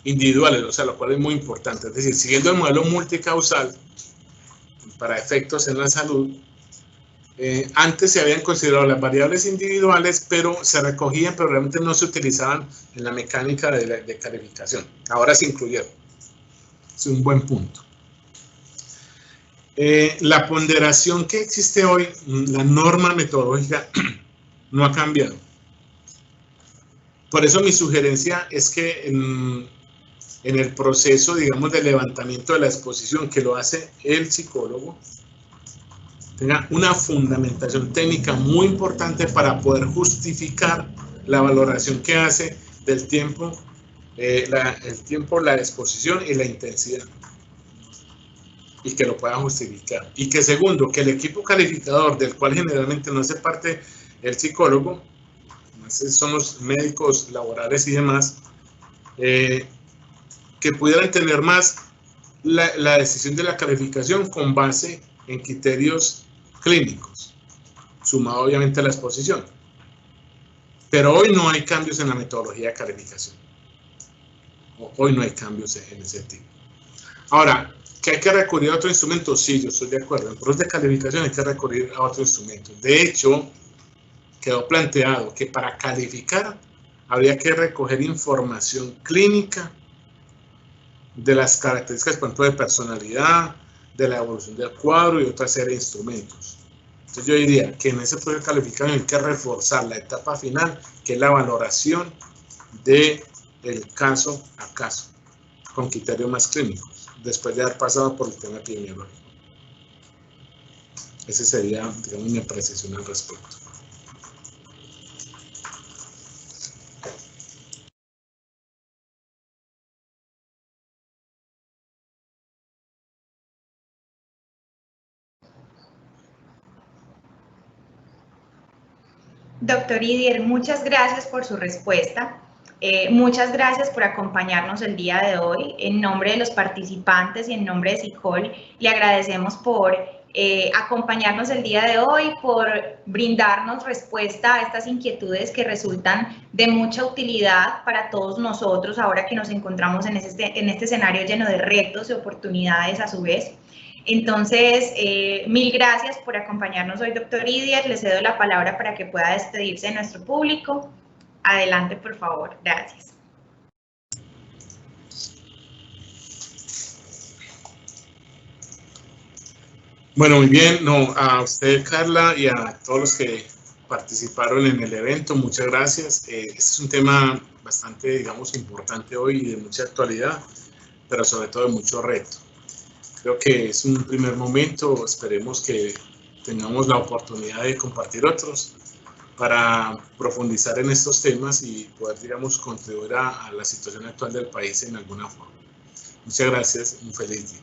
individuales, o sea, lo cual es muy importante. Es decir, siguiendo el modelo multicausal para efectos en la salud, antes se habían considerado las variables individuales, pero se recogían, pero realmente no se utilizaban en la mecánica de calificación. Ahora se incluyeron. Es un buen punto. La ponderación que existe hoy, la norma metodológica, no ha cambiado. Por eso mi sugerencia es que en el proceso, digamos, de levantamiento de la exposición que lo hace el psicólogo, tenga una fundamentación técnica muy importante para poder justificar la valoración que hace del tiempo, la exposición y la intensidad, y que lo pueda justificar. Y que segundo, que el equipo calificador, del cual generalmente no hace parte el psicólogo, son los médicos laborales y demás, que pudieran tener más la decisión de la calificación con base en criterios clínicos, sumado obviamente a la exposición. Pero hoy no hay cambios en la metodología de calificación. Hoy no hay cambios en ese tipo. Ahora, ¿que hay que recurrir a otro instrumento? Sí, yo estoy de acuerdo. En procesos de calificación hay que recurrir a otro instrumento. De hecho, quedó planteado que para calificar habría que recoger información clínica de las características, por ejemplo, de personalidad, de la evolución del cuadro y otra serie de instrumentos. Entonces yo diría que en ese proceso de calificación hay que reforzar la etapa final, que es la valoración del caso a caso, con criterios más clínicos, después de haber pasado por el tema epidemiológico. Esa sería, digamos, mi apreciación al respecto. Doctor Didier, muchas gracias por su respuesta. Muchas gracias por acompañarnos el día de hoy. En nombre de los participantes y en nombre de SICOL, le agradecemos por acompañarnos el día de hoy, por brindarnos respuesta a estas inquietudes que resultan de mucha utilidad para todos nosotros ahora que nos encontramos en este escenario lleno de retos y oportunidades a su vez. Entonces, mil gracias por acompañarnos hoy, doctor Didier. Le cedo la palabra para que pueda despedirse de nuestro público. Adelante, por favor. Gracias. Bueno, muy bien. No, a usted, Carla, y a todos los que participaron en el evento, muchas gracias. Este es un tema bastante, digamos, importante hoy y de mucha actualidad, pero sobre todo de mucho reto. Creo que es un primer momento, esperemos que tengamos la oportunidad de compartir otros para profundizar en estos temas y poder, digamos, contribuir a la situación actual del país en alguna forma. Muchas gracias, un feliz día.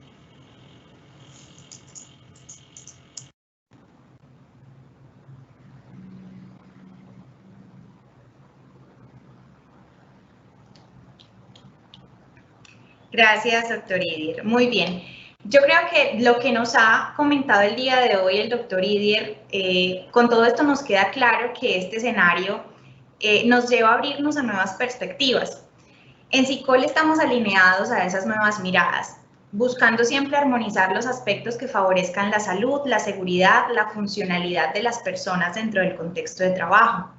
Gracias, doctor Didier. Muy bien. Yo creo que lo que nos ha comentado el día de hoy el doctor Didier, con todo esto nos queda claro que este escenario nos lleva a abrirnos a nuevas perspectivas. En SICOL estamos alineados a esas nuevas miradas, buscando siempre armonizar los aspectos que favorezcan la salud, la seguridad, la funcionalidad de las personas dentro del contexto de trabajo,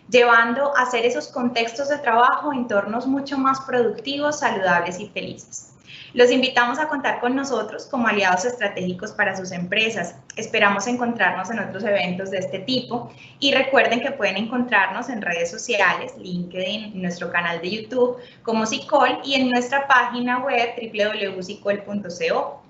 llevando a hacer esos contextos de trabajo entornos mucho más productivos, saludables y felices. Los invitamos a contar con nosotros como aliados estratégicos para sus empresas. Esperamos encontrarnos en otros eventos de este tipo y recuerden que pueden encontrarnos en redes sociales, LinkedIn, nuestro canal de YouTube como SICOL y en nuestra página web www.sicol.co.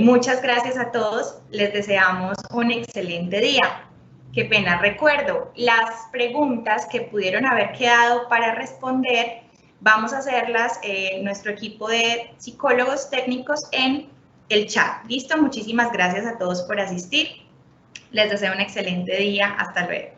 Muchas gracias a todos, les deseamos un excelente día. Qué pena, recuerdo, las preguntas que pudieron haber quedado para responder, vamos a hacerlas nuestro equipo de psicólogos técnicos en el chat. ¿Listo? Muchísimas gracias a todos por asistir. Les deseo un excelente día. Hasta luego.